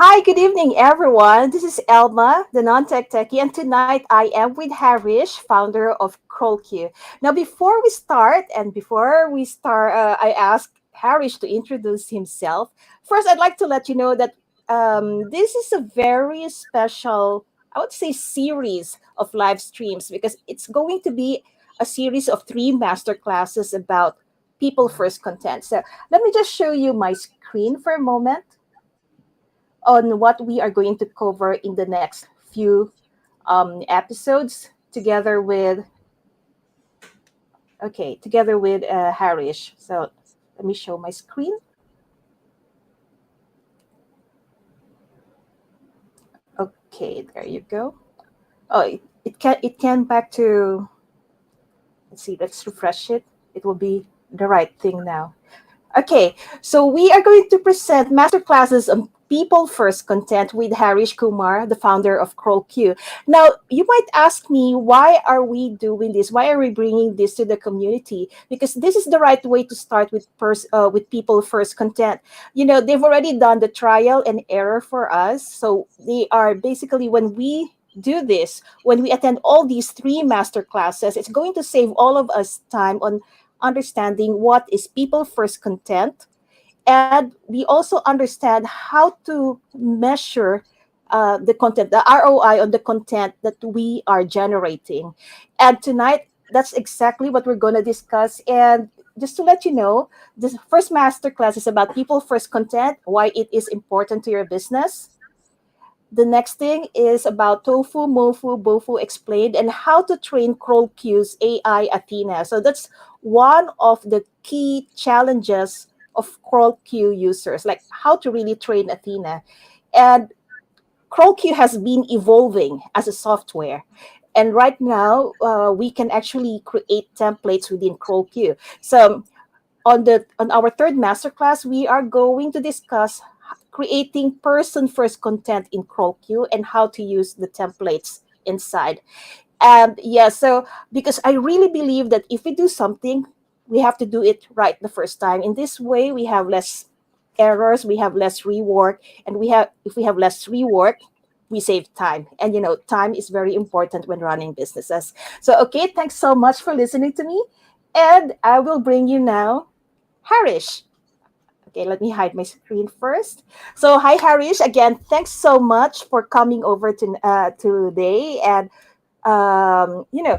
Hi, good evening, everyone. This is Elma, the non-tech techie, and tonight I am with Harish, founder of CrawlQ. Now, before we start, I ask Harish to introduce himself. First, I'd like to let you know that this is a very special, I would say, series of live streams because it's going to be a series of three master classes about people first content. So let me just show you my screen for a moment on what we are going to cover in the next few episodes together with Harish. So let me show my screen. Okay, there you go. Oh, it came back to. Let's see. Let's refresh it. It will be the right thing now. Okay, so we are going to present master classes on people first content with Harish Kumar, the founder of CrawlQ. Now, you might ask me, why are we doing this? Why are we bringing this to the community? Because this is the right way to start with people first content. You know, they've already done the trial and error for us. So they are basically, when we do this, when we attend all these three master classes, it's going to save all of us time on understanding what is people first content, and we also understand how to measure the content, the ROI on the content that we are generating. And tonight, that's exactly what we're going to discuss. And just to let you know, this first masterclass is about people first content, why it is important to your business. The next thing is about tofu, mofu, bofu explained, and how to train CrawlQ's AI Athena. So that's one of the key challenges of CrawlQ users, like how to really train Athena. And CrawlQ has been evolving as a software. And right now, we can actually create templates within CrawlQ. So on our third masterclass, we are going to discuss creating person first content in CrawlQ and how to use the templates inside. And yeah, so because I really believe that if we do something, we have to do it right the first time. In this way, we have less errors, we have less rework, and we have if we have less rework, we save time. And you know, time is very important when running businesses. So okay, thanks so much for listening to me. And I will bring you now Harish. Okay, let me hide my screen first. So, hi, Harish. Again, thanks so much for coming over today and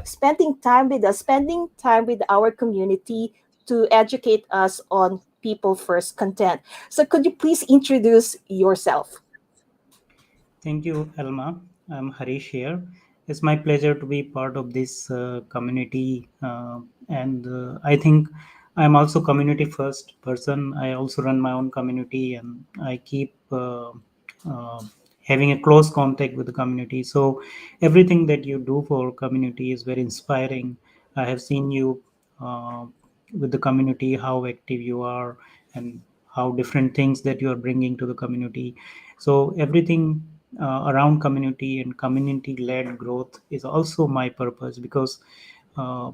spending time with us, spending time with our community to educate us on people first content. So, could you please introduce yourself? Thank you, Elma. I'm Harish here. It's my pleasure to be part of this community, and I think I'm also community first person. I also run my own community, and I keep uh, having a close contact with the community. So everything that you do for community is very inspiring. I have seen you uh, with the community, how active you are, and how different things that you are bringing to the community. So everything around community and community led growth is also my purpose, because uh,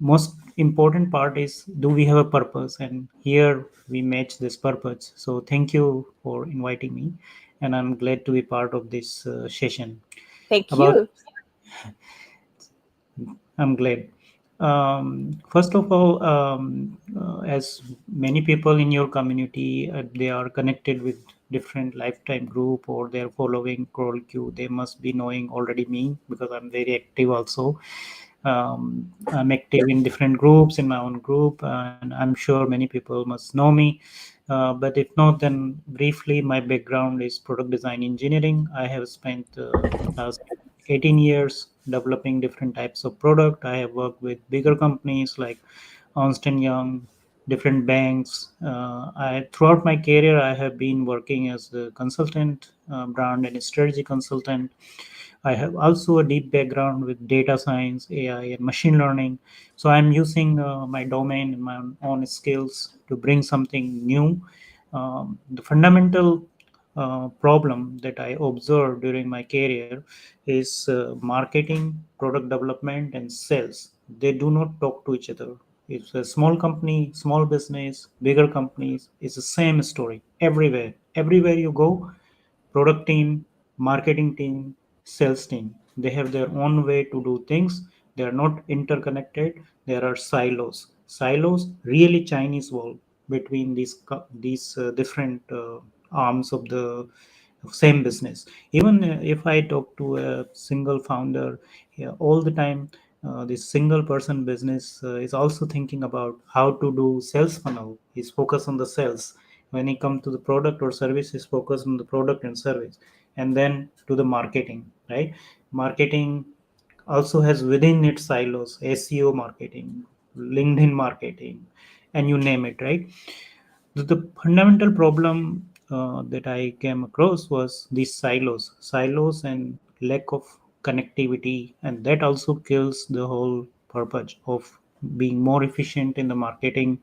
most important part is, do we have a purpose, and here we match this purpose. So thank you for inviting me, and I'm glad to be part of this session Thank about. you. I'm glad. First of all, as many people in your community, they are connected with different lifetime group, or they're following CrawlQ, they must be knowing already me, because I'm very active also. I'm active in different groups, in my own group, and I'm sure many people must know me. But if not, then briefly, my background is product design engineering. I have spent last 18 years developing different types of product. I have worked with bigger companies like Ernst& and Young, different banks. Throughout my career, I have been working as a consultant, brand and strategy consultant. I have also a deep background with data science, AI, and machine learning. So I'm using my domain and my own skills to bring something new. The fundamental problem that I observed during my career is marketing, product development, and sales. They do not talk to each other. It's a small company, small business, bigger companies. It's the same story everywhere. Everywhere you go, product team, marketing team, sales team. They have their own way to do things. They are not interconnected. There are silos. Silos, really Chinese wall between these different arms of the same business. Even if I talk to a single founder, yeah, all the time, this single person business is also thinking about how to do sales funnel. He's focused on the sales. When he comes to the product or service, he's focused on the product and service. And then to the marketing, right? Marketing also has within its silos SEO marketing, LinkedIn marketing, and you name it, right? The fundamental problem that I came across was these silos and lack of connectivity, and that also kills the whole purpose of being more efficient in the marketing,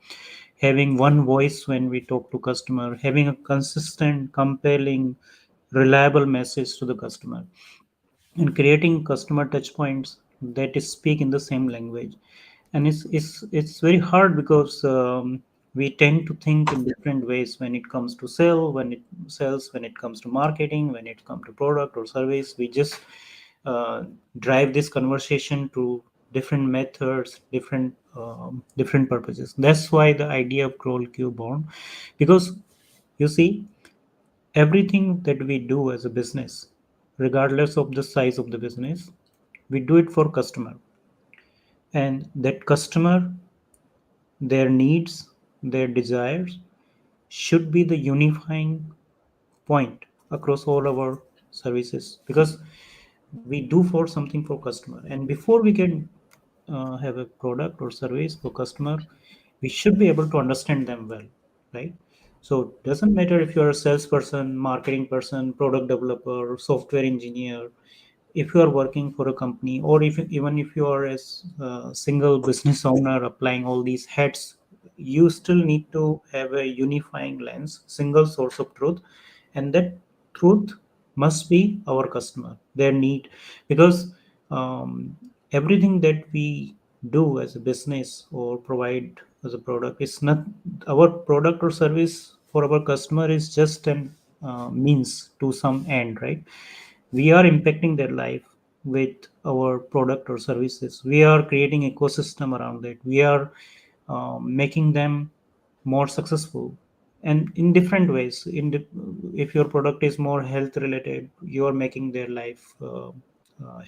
having one voice when we talk to customer, having a consistent, compelling, reliable message to the customer, and creating customer touch points that speak in the same language. And it's very hard because we tend to think in different ways when it comes to sales, when it comes to marketing, when it comes to product or service. We just uh, drive this conversation to different methods, different purposes. That's why the idea of CrawlQ born, because you see, everything that we do as a business, regardless of the size of the business, we do it for customer. And that customer, their needs, their desires should be the unifying point across all our services, because we do for something for customer. And before we can have a product or service for customer, we should be able to understand them well, right? So doesn't matter if you're a salesperson, marketing person, product developer, software engineer, if you are working for a company, or if even if you are a single business owner applying all these hats, you still need to have a unifying lens, single source of truth, and that truth must be our customer, their need. Because um, everything that we do as a business or provide as a product is not our product or service for our customer, is just an means to some end, right? We are impacting their life with our product or services. We are creating ecosystem around it. We are making them more successful, and in different ways. If your product is more health related, you are making their life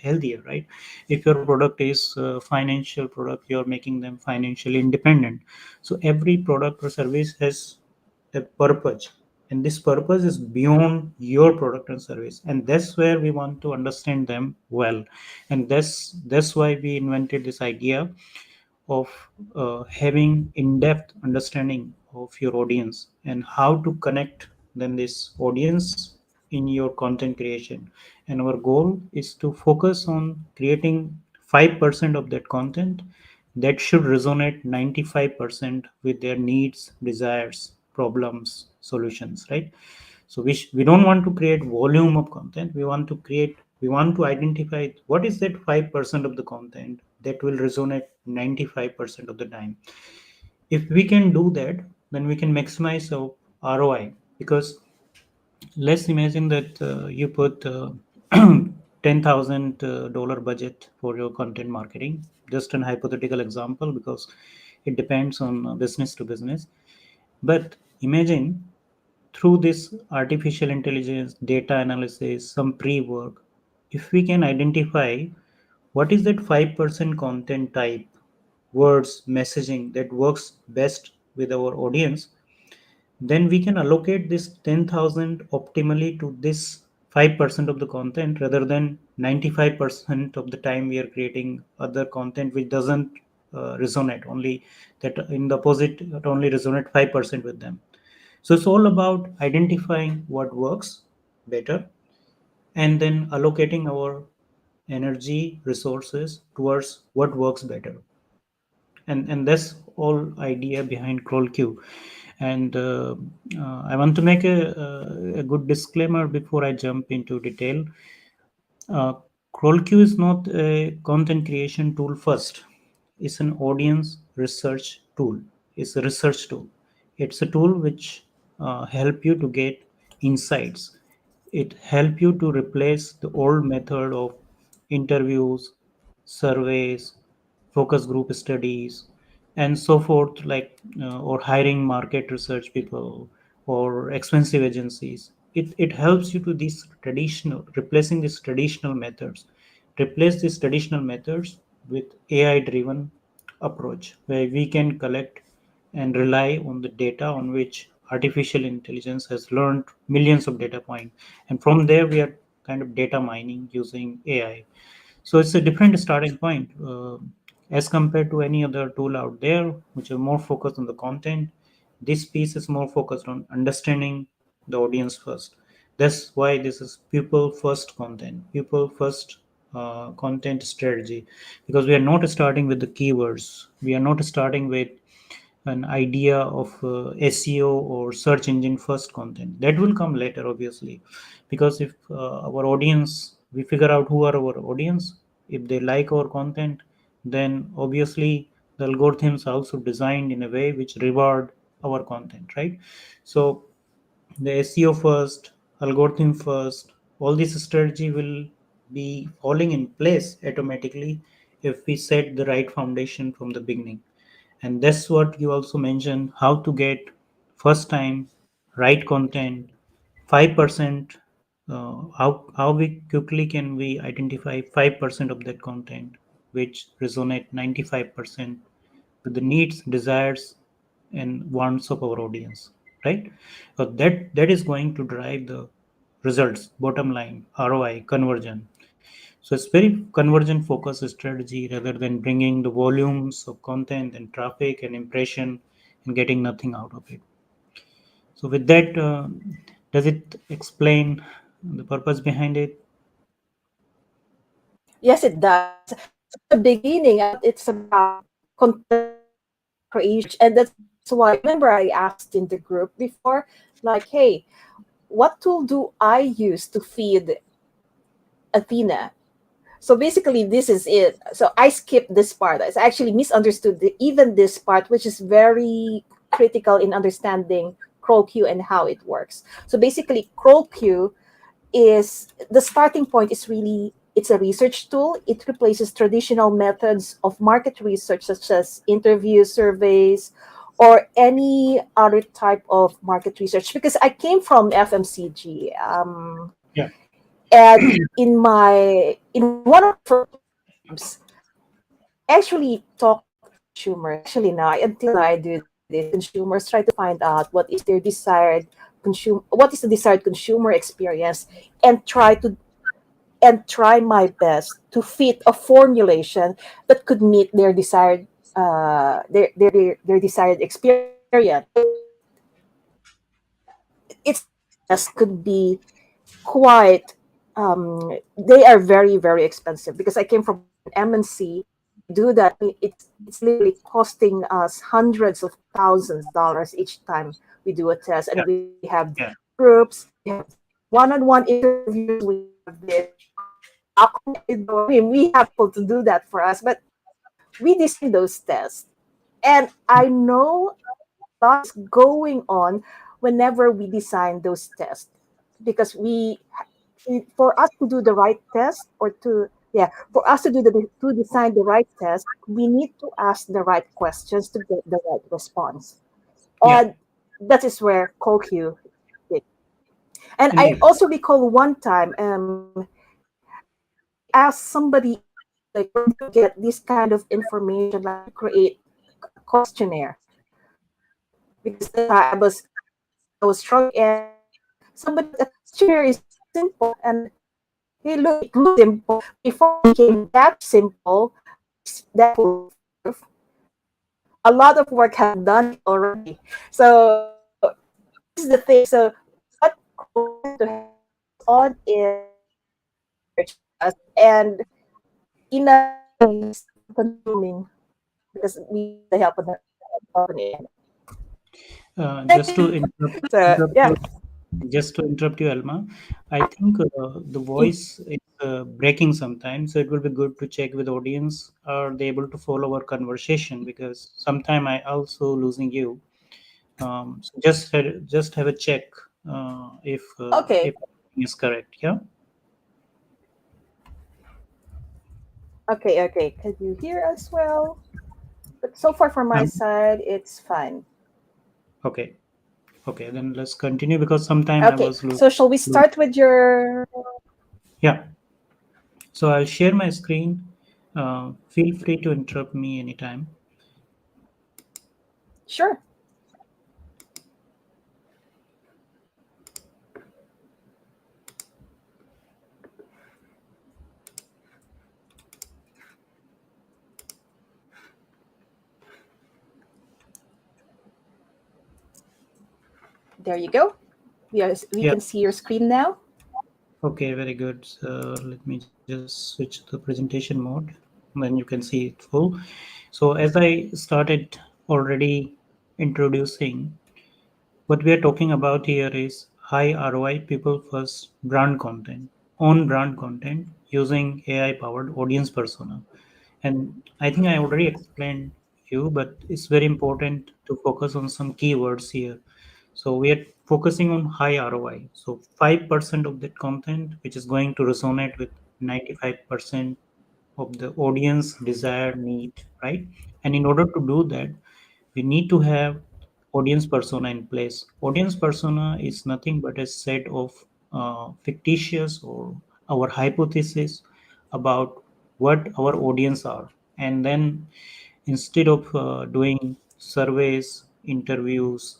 healthier, right? If your product is financial product, you are making them financially independent. So every product or service has a purpose, and this purpose is beyond your product and service, and that's where we want to understand them well. And that's why we invented this idea of having in-depth understanding of your audience and how to connect then this audience in your content creation. And our goal is to focus on creating 5% of that content that should resonate 95% with their needs, desires, problems, solutions, right? So we don't want to create volume of content. We want to identify what is that 5% of the content that will resonate 95% of the time. If we can do that, then we can maximize our ROI. Because let's imagine that you put $10,000 budget for your content marketing. Just an hypothetical example, because it depends on business to business. But imagine, through this artificial intelligence, data analysis, some pre-work, if we can identify what is that 5% content type, words, messaging that works best with our audience, then we can allocate this 10,000 optimally to this 5% of the content, rather than 95% of the time we are creating other content which doesn't resonate, only that in the opposite, it only resonate 5% with them. So it's all about identifying what works better, and then allocating our energy resources towards what works better. And that's all idea behind CrawlQ. And I want to make a good disclaimer before I jump into detail. uh, CrawlQ is not a content creation tool first. It's an audience research tool. It's a research tool. It's a tool which help you to get insights. it help you to replace the old method of interviews, surveys, focus group studies, and so forth, like or hiring market research people or expensive agencies. It helps you to these traditional replacing these traditional methods, replace these traditional methods with AI driven approach where we can collect and rely on the data on which artificial intelligence has learned millions of data points, and from there we are kind of data mining using AI. So it's a different starting point as compared to any other tool out there which are more focused on the content. This piece is more focused on understanding the audience first. That's why this is people first content, people first content strategy, because we are not starting with the keywords, we are not starting with an idea of SEO or search engine first content. That will come later, obviously, because if our audience, we figure out who are our audience, if they like our content, then obviously the algorithms are also designed in a way which reward our content, right? So the SEO first, algorithm first, all this strategy will be falling in place automatically if we set the right foundation from the beginning. And that's what you also mentioned, how to get first time right content 5%. How we quickly can we identify 5% of that content which resonate 95% with the needs, desires, and wants of our audience, right? So that is going to drive the results, bottom line, ROI, conversion. So it's very conversion focused strategy rather than bringing the volumes of content and traffic and impression and getting nothing out of it. So with that, does it explain the purpose behind it? Yes, it does. So at the beginning, I thought it's about content creation. And that's why, remember, I asked in the group before, like, hey, what tool do I use to feed Athena? So basically, this is it. So I skipped this part. I actually misunderstood even this part, which is very critical in understanding CrawlQ and how it works. So basically, CrawlQ is the starting point is really it's a research tool. It replaces traditional methods of market research such as interviews, surveys, or any other type of market research, because I came from FMCG, Yeah. and in one of my first jobs I actually talked to consumers. Actually, now until now I do this. Consumers try to find out what is the desired consumer experience, and try my best to fit a formulation that could meet their desired their desired experience. Its test could be quite they are very very expensive, because I came from an MNC. To do that, it's literally costing us hundreds of thousands of dollars each time we do a test. And Yeah. we have different Yeah. groups, we have one-on-one interviews, we have this documented. I mean, we have people to do that for us, but we design those tests. And I know a lot is going on whenever we design those tests, because for us to do the right test, or to yeah for us to to design the right test, we need to ask the right questions to get the right response. Yeah. And that is where CallQ did. And I Indeed. also recall one time, I asked somebody else, like, where do you get this kind of information, like to create a questionnaire? Because that time I was struggling, and somebody said, a questionnaire is so simple. And hey, look, it looks simple. Before it became that simple, that foolproof, a lot of work has done it already. So this is the thing. So what CrawlQ tend to focus on is research us, and in a very time-consuming way, because we need the help of an AI. Thank Just to you. interrupt Yeah. you, just to interrupt you, Alma, I think the voice is breaking sometimes, so it will be good to check with audience. Are they able to follow our conversation? Because sometime I also losing you. So just have a check if Okay. is correct. Yeah. Okay. Can you hear us well? But so far from my Um, side, it's fine. okay. Okay. Then let's continue because sometime I Okay, was so shall we start with your? yeah. So I'll share my screen. Feel free to interrupt me anytime. Sure. There you go. We Yeah. can see your screen now. Okay. Very good. So let me just switch the presentation mode. Then you can see it full. So as I started already introducing, what we are talking about here is high ROI people first brand content, on brand content using AI powered audience persona. And I think I already explained you, but it's very important to focus on some keywords here. So we are focusing on high ROI. So 5% of that content, which is going to resonate with 95% of the audience desire need, right? And in order to do that, we need to have audience persona in place. Audience persona is nothing but a set of fictitious or our hypothesis about what our audience are. And then instead of doing surveys, interviews,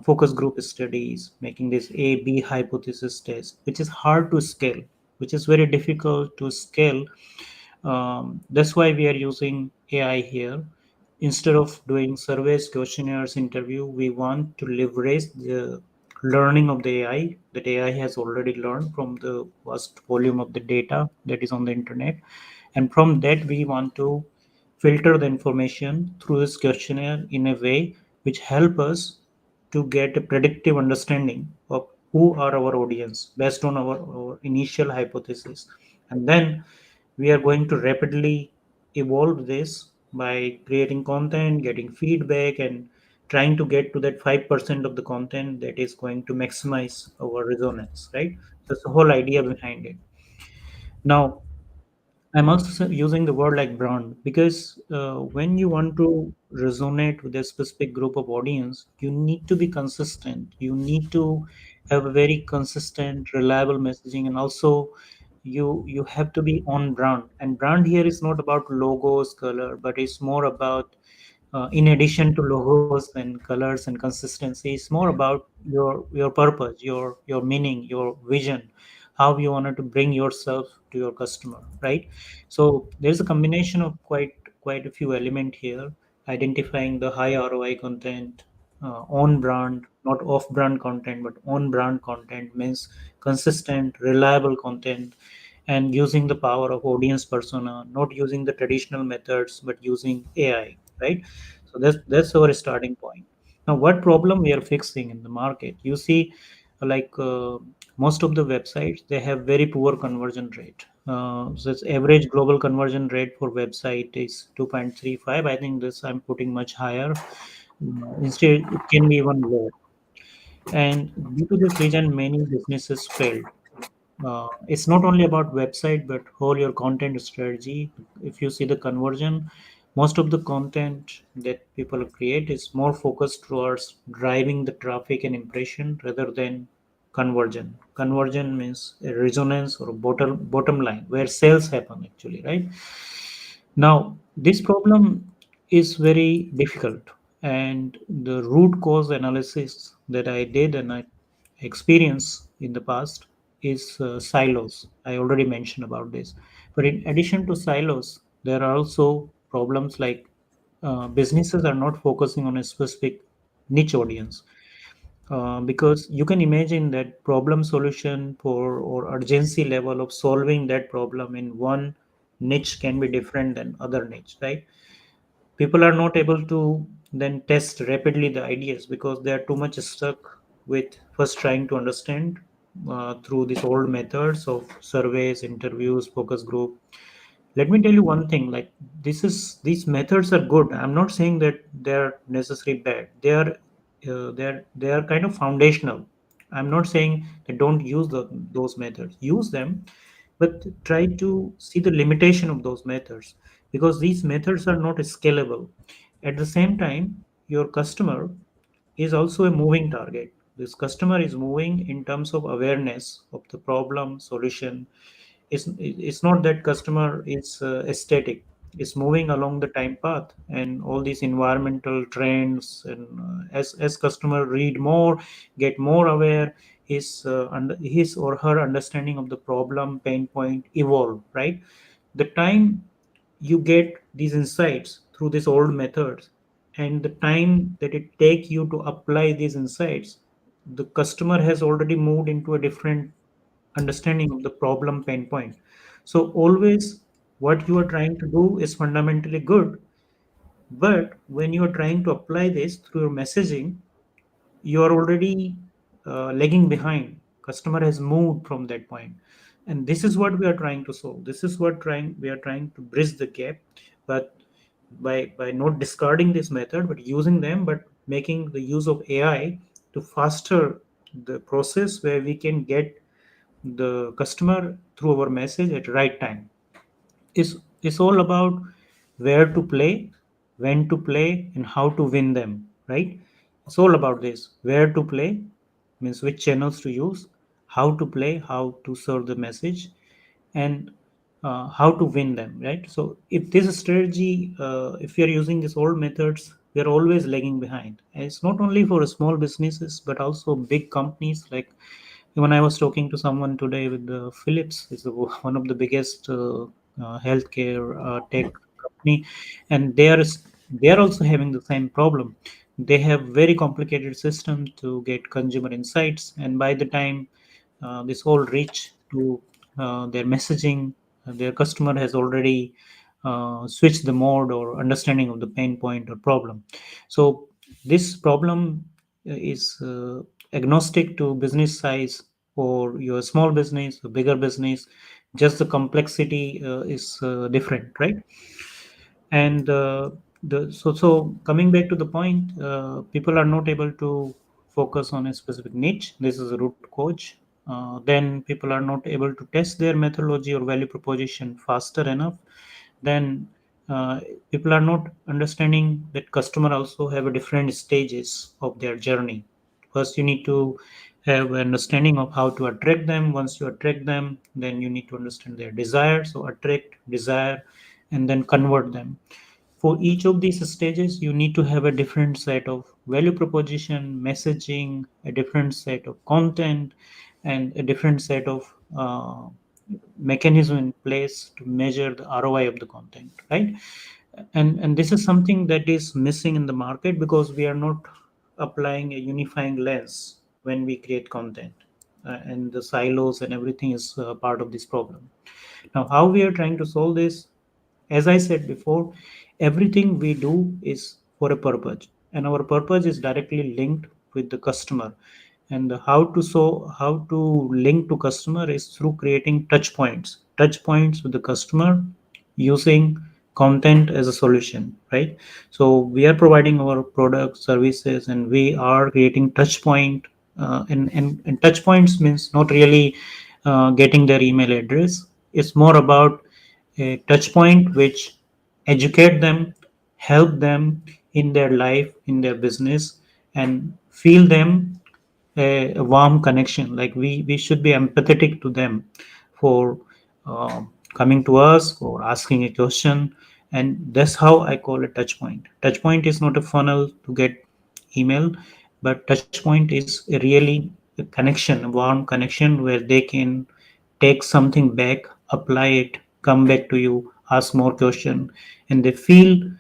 focus group studies, making this A B hypothesis test, which is hard to scale, which is very difficult to scale. That's why we are using AI here. Instead of doing surveys, questionnaires, interview, we want to leverage the learning of the AI that AI has already learned from the vast volume of the data that is on the internet. And from that, we want to filter the information through this questionnaire in a way which help us to get a predictive understanding of who are our audience based on our initial hypothesis. And then we are going to rapidly evolve this by creating content, getting feedback, and trying to get to that 5% of the content that is going to maximize our resonance, right? That's the whole idea behind it. Now, I'm also using the word like brand because when you want to resonate with a specific group of audience, you need to be consistent. You need to have a very consistent, reliable messaging, and also you have to be on brand. And brand here is not about logos, color, but it's more about in addition to logos and colors and consistency, it's more about your purpose, your meaning, your vision, how you wanted to bring yourself to your customer, right? So there's a combination of quite a few element here, identifying the high ROI content, on brand, not off brand content, but on brand content means consistent, reliable content, and using the power of audience persona, not using the traditional methods, but using AI, right? So that's our starting point. Now, what problem we are fixing in the market? You see, like most of the websites, they have very poor conversion rate. So its average global conversion rate for website is 2.35. I think this I'm putting much higher. Instead, it can be even lower. And due to this reason, many businesses failed. It's not only about website but whole your content strategy. If you see the conversion, most of the content that people create is more focused towards driving the traffic and impression rather than conversion means a resonance or a bottom line where sales happen actually, right? Now, this problem is very difficult, and the root cause analysis that I did and I experienced in the past is silos. I already mentioned about this. But in addition to silos, there are also problems like businesses are not focusing on a specific niche audience. Because you can imagine that problem solution for or urgency level of solving that problem in one niche can be different than other niche, right? People are not able to then test rapidly the ideas because they are too much stuck with first trying to understand through these old methods of surveys, interviews, focus group. Let me tell you one thing, like these methods are good. I'm not saying that they're necessarily bad. They are kind of foundational. I'm not saying that don't use those methods. Use them, but try to see the limitation of those methods, because these methods are not scalable. At the same time, your customer is also a moving target. This customer is moving in terms of awareness of the problem solution. It's not that customer is static. It's moving along the time path, and all these environmental trends, and as customer read more, get more aware, his or her understanding of the problem pain point evolve, right? The time you get these insights through these old methods, and the time that it take you to apply these insights, the customer has already moved into a different understanding of the problem pain point. So always what you are trying to do is fundamentally good, but when you are trying to apply this through your messaging, you are already lagging behind. Customer has moved from that point, and this is what we are trying to solve. This is what trying we are trying to bridge the gap, but by not discarding this method but using them, but making the use of AI to faster the process where we can get the customer through our message at right time. Is all about where to play, when to play, and how to win them, right? It's all about this. Where to play means which channels to use, how to play, how to serve the message, and how to win them, right? So if this strategy, if we are using these old methods, we are always lagging behind. And it's not only for small businesses but also big companies. Like when I was talking to someone today with the Philips, is one of the biggest healthcare tech company, and they are also having the same problem. They have very complicated system to get consumer insights, and by the time this whole reach to their messaging, their customer has already switched the mode or understanding of the pain point or problem. So this problem is agnostic to business size, or your small business or bigger business. Just the complexity is different, right? And so coming back to the point, people are not able to focus on a specific niche. This is a root cause. Then people are not able to test their methodology or value proposition faster enough. Then uh, people are not understanding that customer also have a different stages of their journey. First you need to have an understanding of how to attract them. Once you attract them, then you need to understand their desire. So attract, desire, and then convert them. For each of these stages you need to have a different set of value proposition, messaging, a different set of content, and a different set of mechanism in place to measure the ROI of the content, right? And this is something that is missing in the market because we are not applying a unifying lens when we create content, and the silos and everything is part of this problem. Now how we are trying to solve this, as I said before, everything we do is for a purpose, and our purpose is directly linked with the customer. And how to link to customer is through creating touch points with the customer, using content as a solution, right? So we are providing our products, services, and we are creating touch point. And touch points means not really getting their email address. It's more about a touch point which educate them, help them in their life, in their business, and feel them a warm connection. Like we should be empathetic to them for coming to us or asking a question, and that's how I call it touch point. Touch point is not a funnel to get email, but touch point is a really a connection, a warm connection where they can take something back, apply it, come back to you, ask more question, and they feel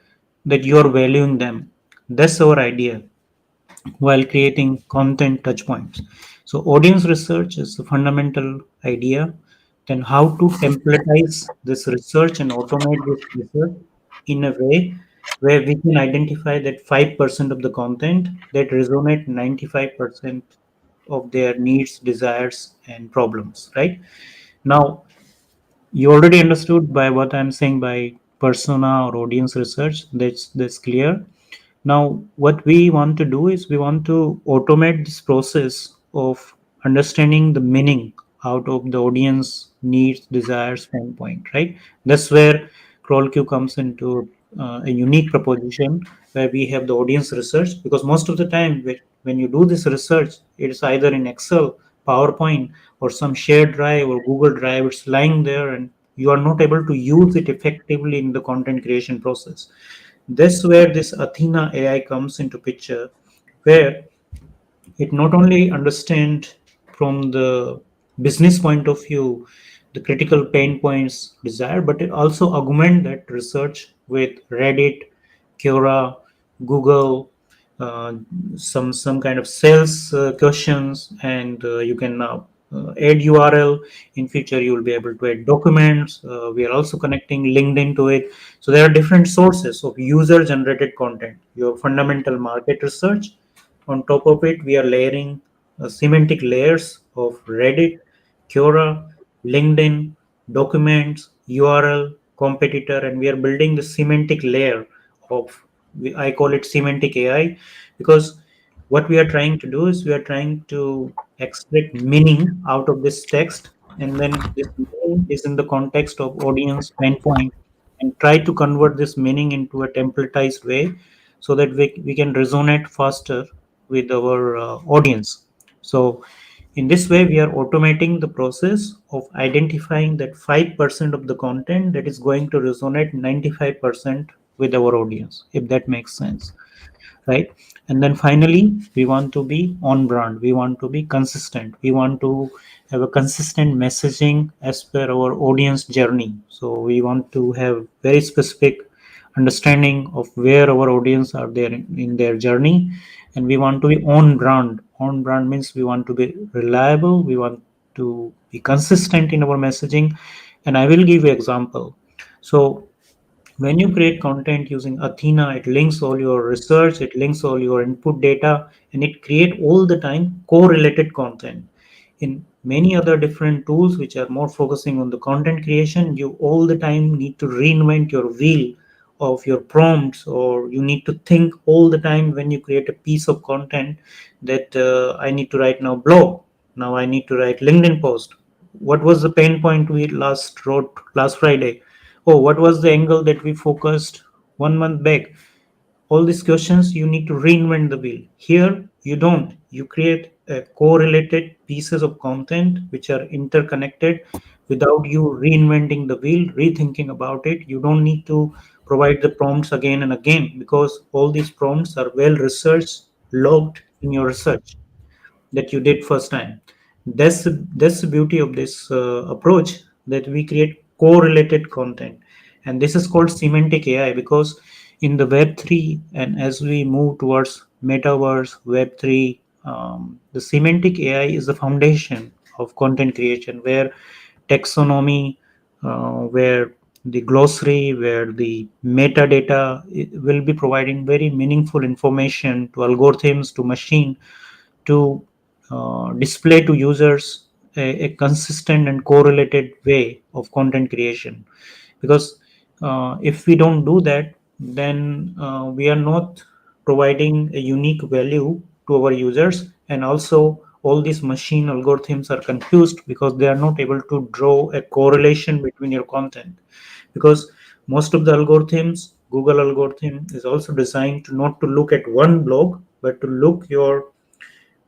that you are valuing them. That's our idea while creating content touchpoints. So, audience research is the fundamental idea. Then, how to templatize this research and automate this research in a way where we can identify that 5% of the content that resonate 95% of their needs, desires, and problems, right? Now, you already understood by what I'm saying by persona or audience research. That's clear. Now, what we want to do is we want to automate this process of understanding the meaning out of the audience needs, desires, pain point, right? That's where CrawlQ comes into a unique proposition where we have the audience research, because most of the time when you do this research, it's either in Excel, PowerPoint, or some shared drive or Google Drive. It's lying there and you are not able to use it effectively in the content creation process. That's where this Athena AI comes into picture, where it not only understand from the business point of view the critical pain points desired, but it also augment that research with Reddit, Quora, Google, uh, some kind of sales questions, and you can now add URL. In future you will be able to add documents. We are also connecting LinkedIn to it. So there are different sources of user generated content, your fundamental market research. On top of it, we are layering semantic layers of Reddit, Quora, LinkedIn, documents, URL, competitor, and we are building the semantic layer of, I call it semantic AI, because what we are trying to do is we are trying to extract meaning out of this text, and then this meaning is in the context of audience pain point, and try to convert this meaning into a templatized way so that we can resonate faster with our audience. So in this way, we are automating the process of identifying that 5% of the content that is going to resonate 95% with our audience, if that makes sense, right? And then finally, we want to be on brand, we want to be consistent, we want to have a consistent messaging as per our audience journey. So we want to have very specific understanding of where our audience are there in their journey, and we want to be on brand. On brand means we want to be reliable, we want to be consistent in our messaging. And I will give you example. So when you create content using Athena, it links all your research, it links all your input data, and it create all the time correlated content. In many other different tools which are more focusing on the content creation, you all the time need to reinvent your wheel of your prompts, or you need to think all the time when you create a piece of content that I need to write now blog, now I need to write LinkedIn post. What was the pain point we last wrote last Friday? Oh, what was the angle that we focused 1 month back? All these questions, you need to reinvent the wheel. Here, you don't. You create correlated pieces of content which are interconnected without you reinventing the wheel, rethinking about it. You don't need to provide the prompts again and again, because all these prompts are well researched, logged in your research that you did first time. That's the beauty of this approach, that we create correlated content, and this is called semantic AI. Because in the Web3, and as we move towards metaverse, Web3, the semantic AI is the foundation of content creation, where taxonomy, where the glossary, where the metadata will be providing very meaningful information to algorithms, to machine, to display to users a consistent and correlated way of content creation. Because if we don't do that, then we are not providing a unique value to our users, and also all these machine algorithms are confused because they are not able to draw a correlation between your content. Because most of the algorithms, Google algorithm, is also designed to not to look at one blog, but to look your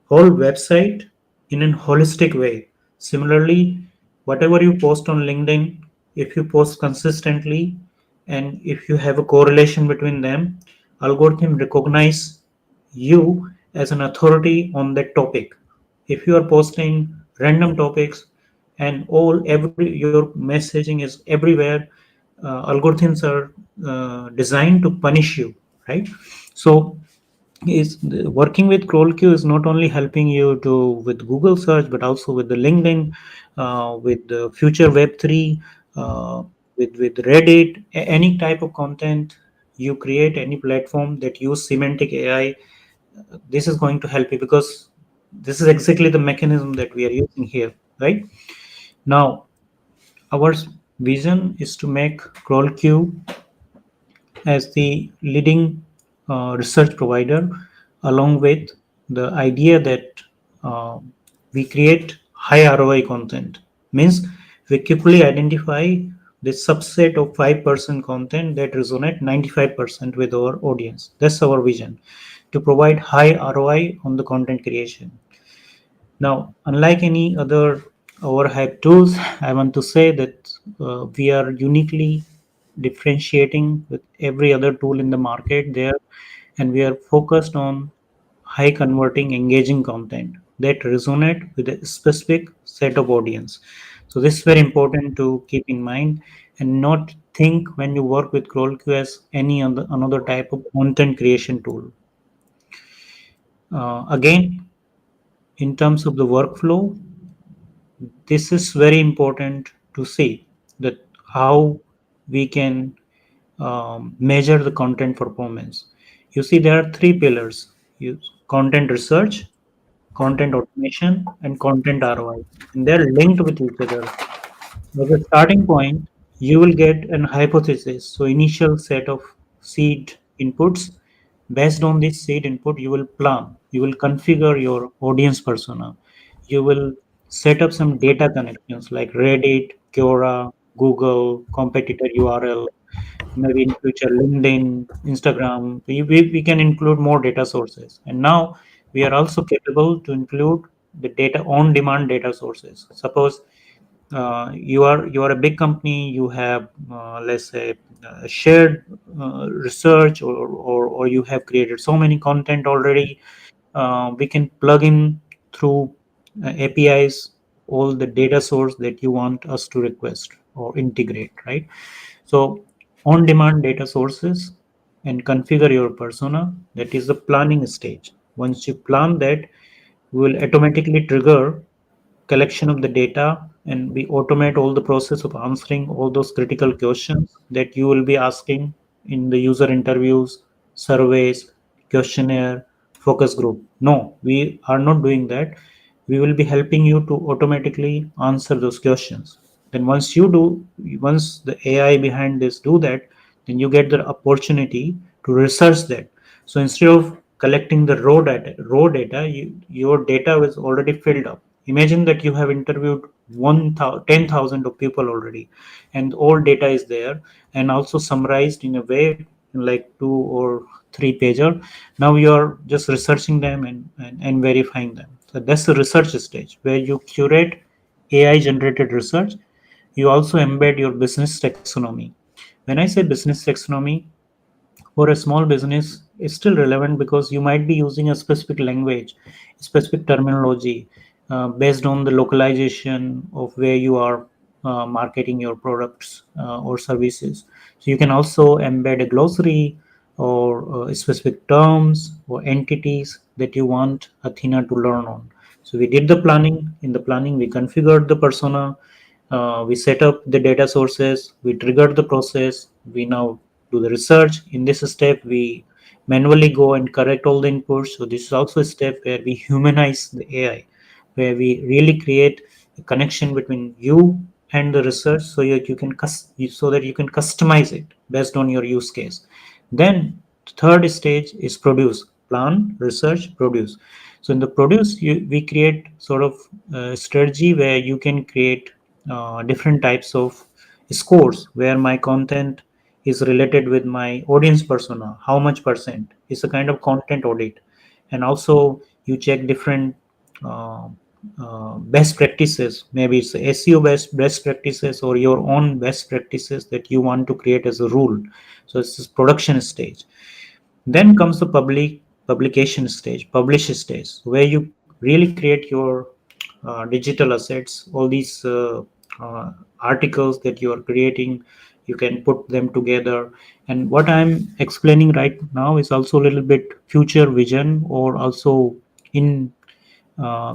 whole website in a holistic way. Similarly, whatever you post on LinkedIn, if you post consistently and if you have a correlation between them, algorithm recognize you as an authority on that topic. If you are posting random topics and all every your messaging is everywhere, algorithms are designed to punish you, right? So is working with CrawlQ is not only helping you to with Google search, but also with the LinkedIn, with the future Web3, with Reddit, any type of content you create, any platform that use semantic AI, this is going to help you, because this is exactly the mechanism that we are using here, right? Now, our vision is to make CrawlQ as the leading research provider, along with the idea that uh, we create high ROI content. Means we quickly identify the subset of 5% content that resonate 95% with our audience. That's our vision, to provide high ROI on the content creation. Now, unlike any other overhyped tools, I want to say that we are uniquely differentiating with every other tool in the market there, and we are focused on high converting, engaging content that resonate with a specific set of audience. So this is very important to keep in mind, and not think when you work with CrawlQ as any other another type of content creation tool. Again, in terms of the workflow, this is very important to see that how we can measure the content performance. You see, there are three pillars: content research, content automation, and content ROI, and they're linked with each other. As a starting point, you will get an hypothesis, so initial set of seed inputs. Based on this seed input, you will plan, you will configure your audience persona, you will set up some data connections like Reddit, Quora, Google, competitor URL, maybe in future LinkedIn, Instagram. We can include more data sources. And now we are also capable to include the data on demand data sources. Suppose you are a big company, you have let's say shared research, or you have created so many content already. We can plug in through APIs all the data source that you want us to request or integrate, right? So on demand data sources, and configure your persona. That is the planning stage. Once you plan that, we will automatically trigger collection of the data, and we automate all the process of answering all those critical questions that you will be asking in the user interviews, surveys, questionnaire, focus group. No, we are not doing that. We will be helping you to automatically answer those questions. Then once the AI behind this do that, then you get the opportunity to research that. So instead of collecting the raw data, your data was already filled up. Imagine that you have interviewed 10,000 of people already, and all data is there, and also summarized in a way like 2 or 3 pager. Now you are just researching them and verifying them. So that's the research stage where you curate AI generated research. You also embed your business taxonomy. When I say business taxonomy, for a small business is still relevant because you might be using a specific language, specific terminology, based on the localization of where you are marketing your products or services. So you can also embed a glossary or specific terms or entities that you want Athena to learn on. So we did the planning. In the planning, we configured the persona, we set up the data sources, we triggered the process, we now do the research. In this step, we manually go and correct all the inputs. So this is also a step where we humanize the AI, where we really create a connection between you and the research, so that you can customize it based on your use case. Then third stage is produce. Plan, research, produce. So in the produce, we create sort of a strategy where you can create different types of scores where my content is related with my audience persona, how much percent. It's a kind of content audit. And also you check different uh, best practices. Maybe it's SEO best practices or your own best practices that you want to create as a rule. So it's this production stage. Then comes the publication stage, publish stage, where you really create your digital assets, all these uh, articles that you are creating. You can put them together. And what I'm explaining right now is also a little bit future vision, or also in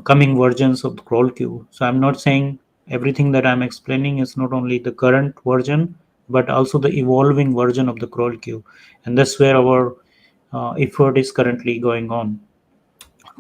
coming versions of the CrawlQ. So I'm not saying everything that I'm explaining is not only the current version, but also the evolving version of the CrawlQ. And that's where our effort is currently going on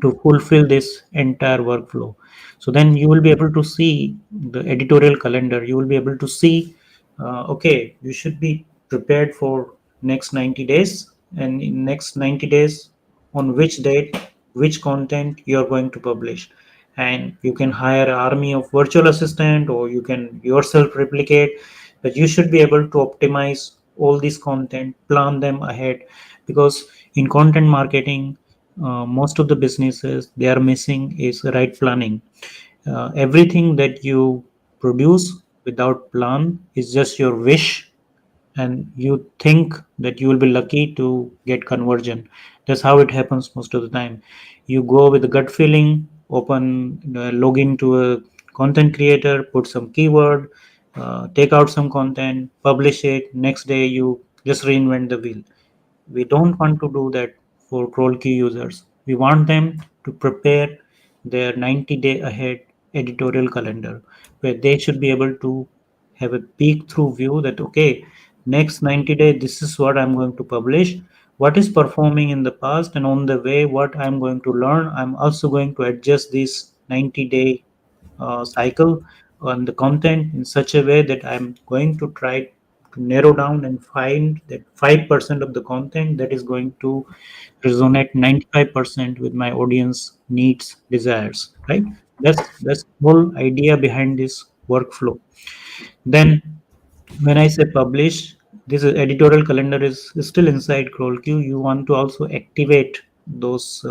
to fulfill this entire workflow. So then you will be able to see the editorial calendar. You will be able to see, okay, you should be prepared for next 90 days, and in next 90 days, on which date, which content you are going to publish. and you can hire an army of virtual assistant, or you can yourself replicate. But you should be able to optimize all this content, plan them ahead, because in content marketing, most of the businesses they are missing is right planning. Everything that you produce without plan is just your wish, and you think that you will be lucky to get conversion. That's how it happens most of the time. You go with a gut feeling, open, log into a content creator, put some keyword, take out some content, publish it. Next day, you just reinvent the wheel. We don't want to do that for CrawlQ users. We want them to prepare their 90-day ahead editorial calendar, where they should be able to have a peek through view that, okay, next 90 day, this is what I'm going to publish, what is performing in the past, and on the way, what I'm going to learn. I'm also going to adjust this 90-day cycle on the content in such a way that I'm going to try to narrow down and find that 5% of the content that is going to resonate 95% with my audience needs, desires, right? That's the whole idea behind this workflow. Then when I say publish, this editorial calendar is still inside CrawlQ. You want to also activate those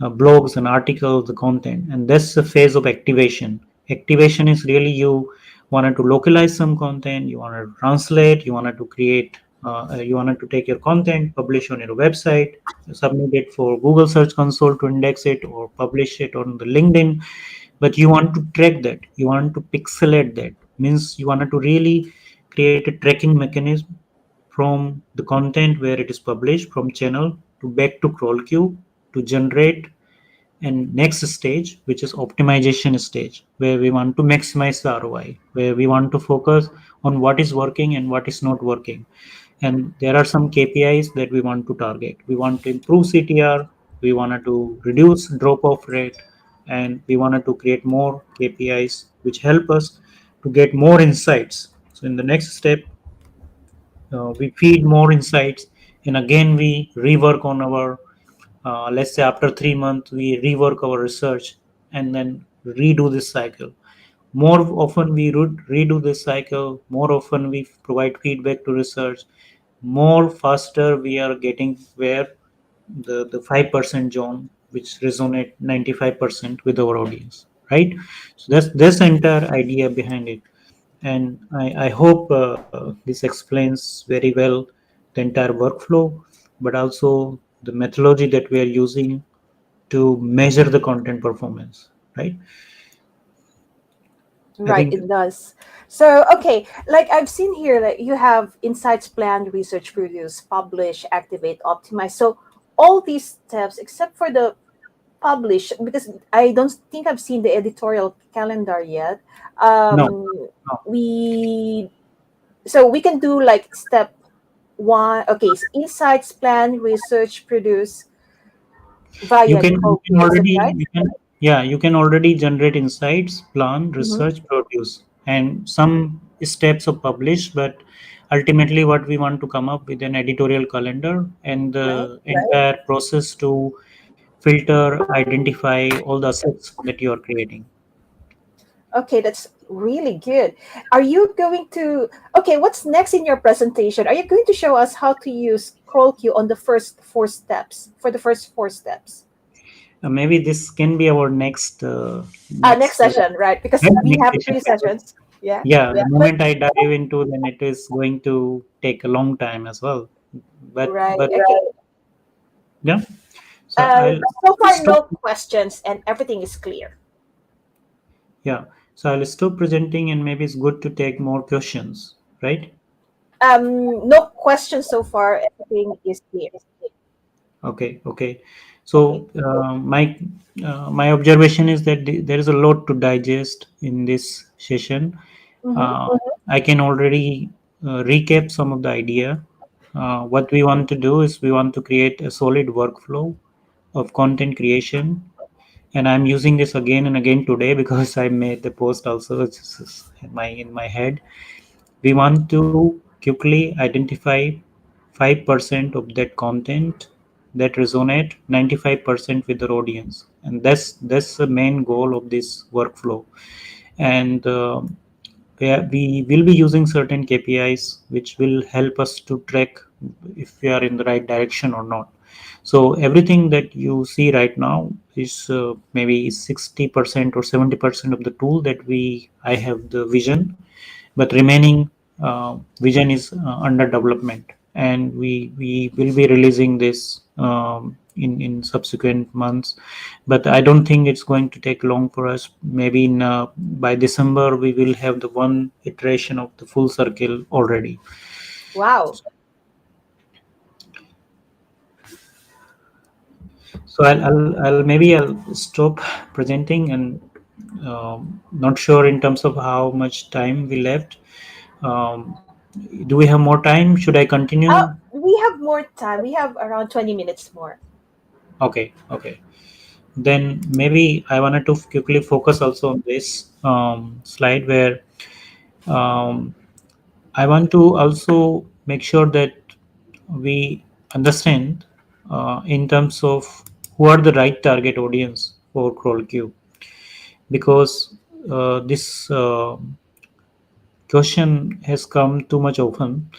blogs and articles, the content, and that's the phase of activation. Activation is really you wanted to localize some content, you want to translate, you wanted to create, you wanted to take your content, publish on your website, submit it for Google Search Console to index it, or publish it on the LinkedIn. But you want to track that, you want to pixelate that. Means you wanted to really create a tracking mechanism from the content where it is published from channel to back to CrawlQ to generate and next stage, which is optimization stage, where we want to maximize the ROI, where we want to focus on what is working and what is not working. And there are some KPIs that we want to target. We want to improve CTR, we wanted to reduce drop off rate, and we wanted to create more KPIs which help us to get more insights. So in the next step, we feed more insights, and again we rework on our, let's say after 3 months we rework our research and then redo this cycle. More often we redo this cycle, more often we provide feedback to research, more faster we are getting where the 5% zone which resonate 95% with our audience, right? So that's the entire idea behind it. And I hope this explains very well the entire workflow, but also the methodology that we are using to measure the content performance, right? I Right, think it does. So, okay, like I've seen here that you have insights, plan, research, produce, publish, activate, optimize. So, all these steps, except for the publish, because I don't think I've seen the editorial calendar yet. no, Um, no. we so we can do like step one. Okay, so insights, plan, research, produce You via can, you can CrawlQ. Is it already right? you can yeah, you can already generate insights, plan, Mm-hmm. research, produce, and some steps of publish. But ultimately, what we want to come up with an editorial calendar and Right. the entire process to filter, identify all the assets that you are creating. Okay, that's really good. Are you going to, okay, what's next in your presentation? Are you going to show us how to use CrawlQ on the first four steps, for the first four steps? Maybe this can be our Next next session, right? Because we next have session. three sessions. Yeah. Yeah, the But, moment I dive into, then it is going to take a long time as well. right. But Okay. yeah, so I'll So far, stop. no questions and everything is clear. Yeah, so I'll stop presenting, and maybe it's good to take more questions, right? No questions so far. Everything is clear. Okay, okay. Okay. So my observation is that there is a lot to digest in this session. Mm-hmm. Uh, I can already recap some of the idea. What we want to do is we want to create a solid workflow of content creation, and I'm using this again and again today because I made the post also. It's just in my head. We want to quickly identify 5% of that content that resonate 95% with their audience. and that's the main goal of this workflow. And we will be using certain KPIs which will help us to track if we are in the right direction or not. So everything that you see right now is maybe 60% or 70% of the tool that we I have the vision, but remaining vision is under development, and we will be releasing this in subsequent months. But I don't think it's going to take long for us. Maybe in by December we will have the one iteration of the full circle already. Wow. So I'll maybe I'll stop presenting, and not sure in terms of how much time we left. um, do we have more time? Should I Oh, continue? we have more time. We have around 20 minutes more. Okay, okay. Then maybe I wanted to quickly focus also on this slide where um, I want to also make sure that we understand in terms of who are the right target audience for CrawlQ, because this question has come too much often,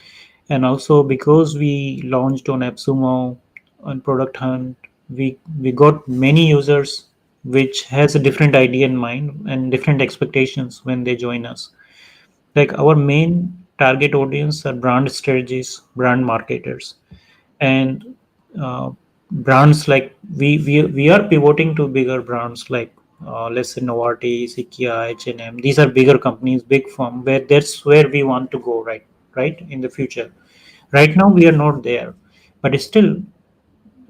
and also because we launched on AppSumo on Product Hunt, we got many users which has a different idea in mind and different expectations when they join us. Like our main target audience are brand strategists, brand marketers, and uh, brands like we are pivoting to bigger brands like let's say Novartis, IKEA, H&M. These are bigger companies, big firm, where that's where we want to go, right in the future. Right now we are not there, but still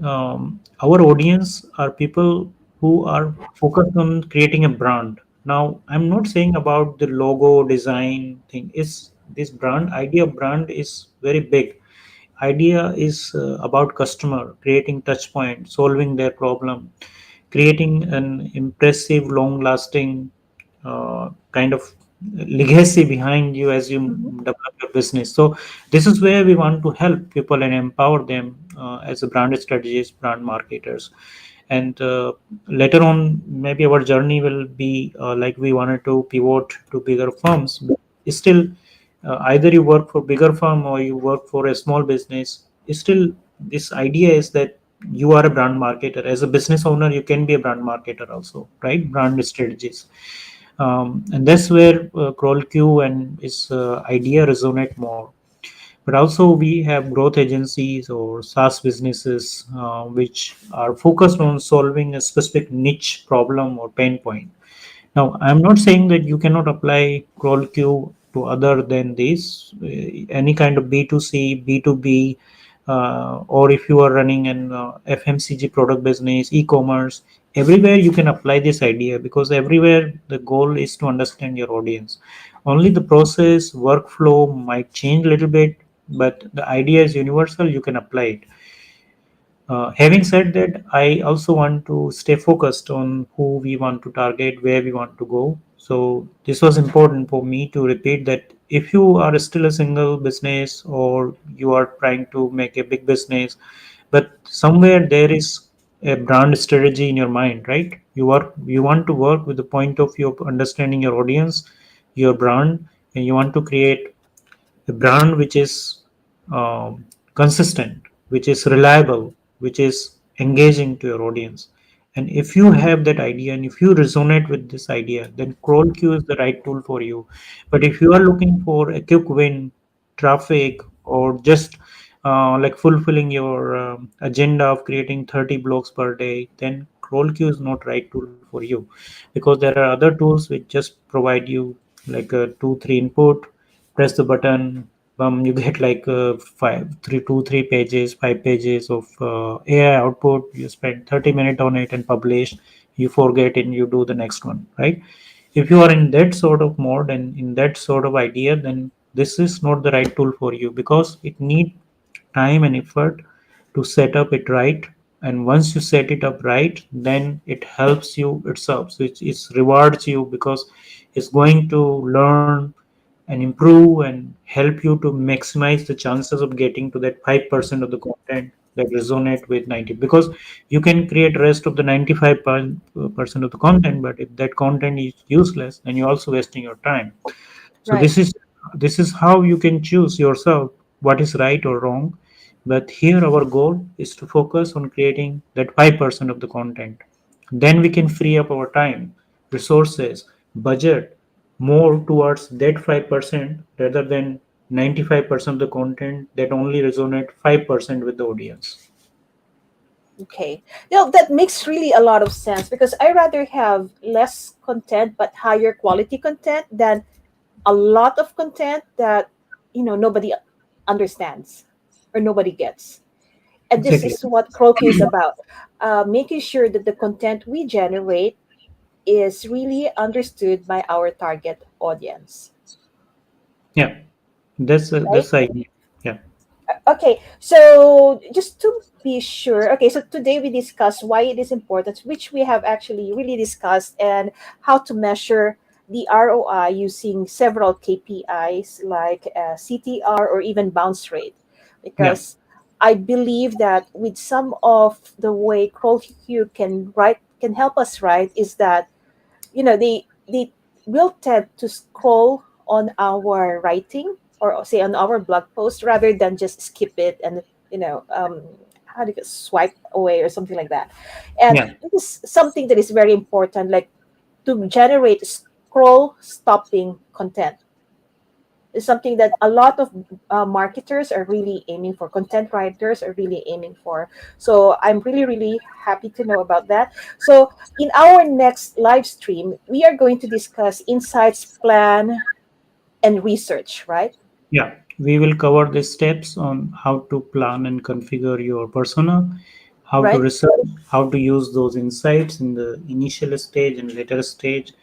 our audience are people who are focused on creating a brand. Now I'm not saying about the logo design thing. Is this brand idea of brand is very big. Idea is about customer creating touch point, solving their problem, creating an impressive long lasting kind of legacy behind you as you Hmm. develop your business. So this is where we want to help people and empower them as a brand strategist, brand marketers. And later on maybe our journey will be like we wanted to pivot to bigger firms, but still either you work for bigger firm or you work for a small business, still this idea is that you are a brand marketer. As a business owner you can be a brand marketer also, right? Brand strategies. And that's where CrawlQ and its idea resonate more. But also we have growth agencies or SaaS businesses which are focused on solving a specific niche problem or pain point. Now, I'm not saying that you cannot apply CrawlQ to other than this, any kind of B2C, B2B, or if you are running an FMCG product business, e-commerce, everywhere you can apply this idea, because everywhere the goal is to understand your audience. Only the process, workflow might change a little bit, but the idea is universal, you can apply it. Having said that, I also want to stay focused on who we want to target, where we want to go. So this was important for me to repeat that if you are still a single business or you are trying to make a big business, but somewhere there is a brand strategy in your mind, right? You want to work with the point of view of understanding your audience, your brand, and you want to create a brand which is consistent, which is reliable, which is engaging to your audience. And if you have that idea and if you resonate with this idea, then CrawlQ is the right tool for you. But if you are looking for a quick win, traffic, or just like fulfilling your agenda of creating 30 blogs per day, then CrawlQ is not right tool for you, because there are other tools which just provide you like a 2 3 input, press the button, you get like three pages, 5 pages of AI output. You spend 30 minutes on it and publish. You forget and you do the next one, right? If you are in that sort of mode and in that sort of idea, then this is not the right tool for you, because it need time and effort to set up it right. And once you set it up right, then it helps you, it serves, it rewards you, because it's going to learn and improve and help you to maximize the chances of getting to that 5% of the content that resonate with 90, because you can create rest of the 95% of the content, but if that content is useless, then you're also wasting your time. So Right. this is how you can choose yourself what is right or wrong. But here our goal is to focus on creating that 5% of the content. Then we can free up our time, resources, budget more towards that 5% rather than 95% of the content that only resonate 5% with the audience. Okay. That makes really a lot of sense because I rather have less content but higher quality content than a lot of content that nobody understands or nobody gets. And this Exactly. is what CrawlQ is about, making sure that the content we generate is really understood by our target audience, Yeah. right? That's the idea. Yeah. Okay, so just to be sure, okay, so today we discussed why it is important, which we have actually really discussed, and how to measure the ROI using several KPIs like CTR or even bounce rate. Yeah. Because I believe that with some of the way CrawlQ can help us write is that they will tend to scroll on our writing or say on our blog post rather than just skip it and how do you swipe away or something like that. And Yeah. this is something that is very important, like to generate scroll stopping content is something that a lot of marketers are really aiming for, content writers are really aiming for. So I'm really really happy to know about that. So in our next live stream we are going to discuss insights, plan, and research, right? Yeah, we will cover the steps on how to plan and configure your persona, how to Right. research, how to use those insights in the initial stage and later stage,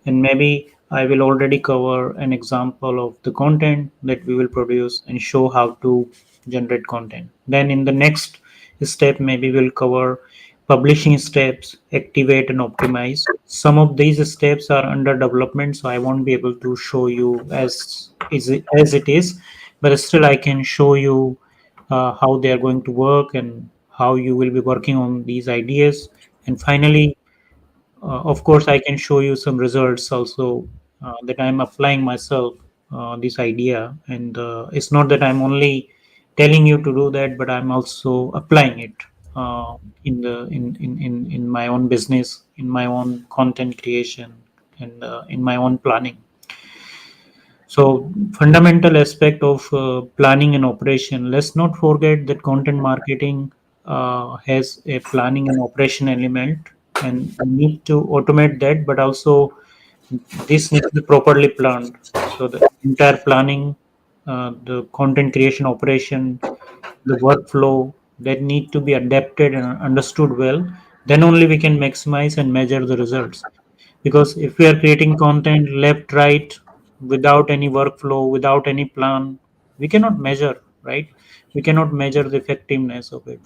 and maybe I will already cover an example of the content that we will produce and show how to generate content. Then in the next step, maybe we'll cover publishing steps, activate and optimize. Some of these steps are under development, so I won't be able to show you as it is, but still I can show you how they are going to work and how you will be working on these ideas. And finally, of course, I can show you some results also that I'm applying myself this idea, and it's not that I'm only telling you to do that, but I'm also applying it in my own business, in my own content creation, and in my own planning. So, fundamental aspect of planning and operation. Let's not forget that content marketing has a planning and operation element, and we need to automate that. But also, this needs to be properly planned. So, the entire planning, the content creation operation, the workflow that need to be adapted and understood well. Then only we can maximize and measure the results, because if we are creating content left right without any workflow, without any plan, we cannot measure, right? We cannot measure the effectiveness of it.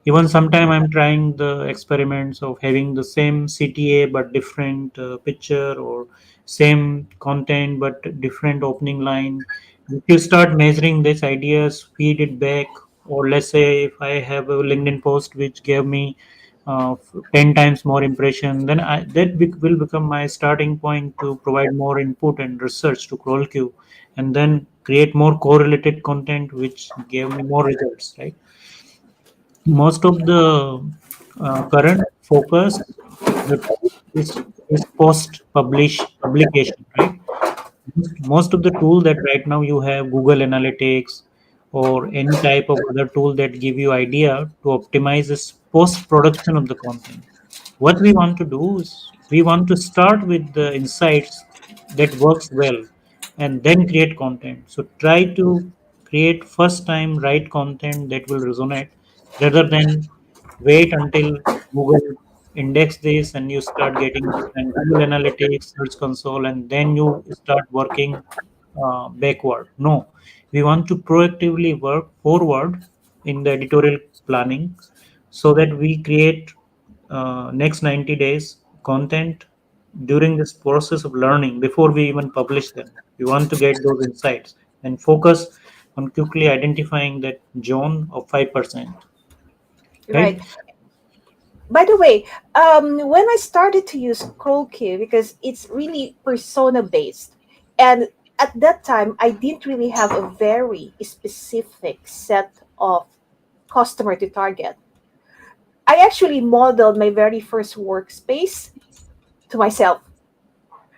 Even sometime I'm trying the experiments of having the same CTA but different picture, or same content but different opening line. If you start measuring these ideas, feed it back, or let's say if I have a LinkedIn post which gave me 10 times more impression, then will become my starting point to provide more input and research to CrawlQ, and then create more correlated content which gave me more results, right? Most of the current focus, the is post publication, right? Most of the tool that right now you have, Google Analytics or any type of other tool that give you idea to optimize this post production of the content. What we want to do is we want to start with the insights that works well and then create content. So try to create first time right content that will resonate, rather than wait until Google index this and you start getting this and Google Analytics, Search Console, and then you start working backward. No, we want to proactively work forward in the editorial planning, so that we create next 90 days content during this process of learning before we even publish them. We want to get those insights and focus on quickly identifying that zone of 5%. Right. right? By the way, when I started to use CrawlQ, because it's really persona based, and at that time I didn't really have a very specific set of customer to target. I actually modeled my very first workspace to myself.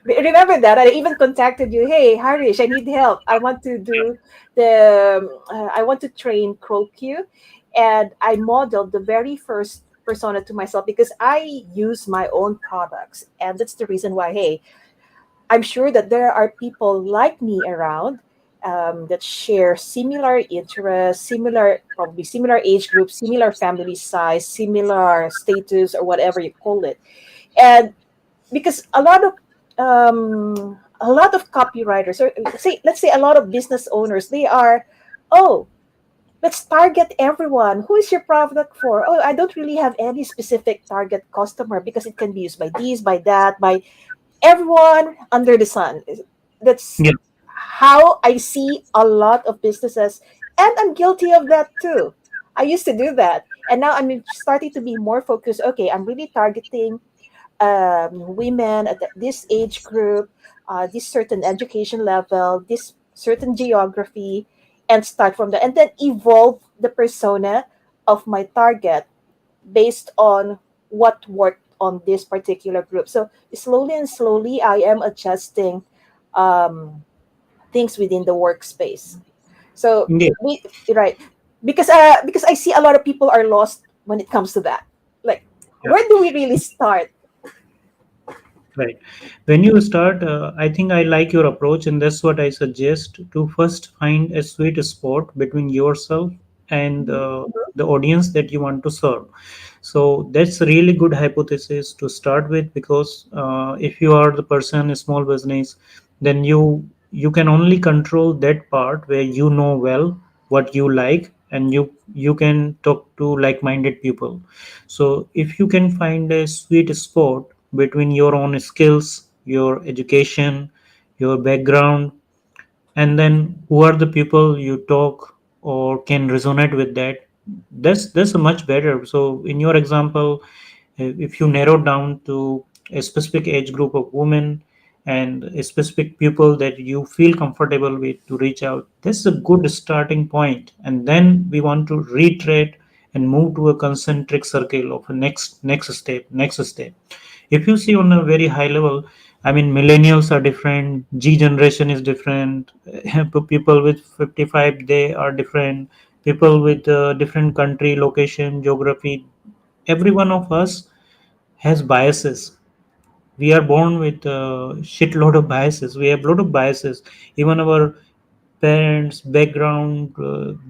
Remember that? I even contacted you. Hey, Harish, I need help. I want to do I want to train CrawlQ, and I modeled the very first persona to myself because I use my own products, and that's the reason why. Hey, I'm sure that there are people like me around, that share similar interests, similar, probably similar age group, similar family size, similar status, or whatever you call it. And because a lot of copywriters, or say, let's say a lot of business owners, they are, oh, let's target everyone. Who is your product for? Oh, I don't really have any specific target customer because it can be used by these, by that, by everyone under the sun. That's Yeah. how I see a lot of businesses, and I'm guilty of that too. I used to do that, and now I'm starting to be more focused. Okay, I'm really targeting women at this age group, this certain education level, this certain geography, and start from there, and then evolve the persona of my target based on what worked on this particular group. So slowly and slowly, I am adjusting um, things within the workspace. So Yeah. we right, because I see a lot of people are lost when it comes to that. Like, Yeah. where do we really start? Right. When you start, I think I like your approach, and that's what I suggest to first find a sweet spot between yourself and Mhm. the audience that you want to serve. So that's a really good hypothesis to start with, because if you are the person, a small business, then you can only control that part where you know well what you like, and you can talk to like-minded people. So if you can find a sweet spot between your own skills, your education, your background, and then who are the people you talk or can resonate with that, that's a much better. So in your example, if you narrow down to a specific age group of women and a specific people that you feel comfortable with to reach out, that's a good starting point. And then we want to reiterate and move to a concentric circle of a next step. If you see on a very high level, I mean, millennials are different, G generation is different, people with 55, they are different, people with different country, location, geography. Every one of us has biases. We are born with a shitload of biases. We have a lot of biases. Even our parents, background,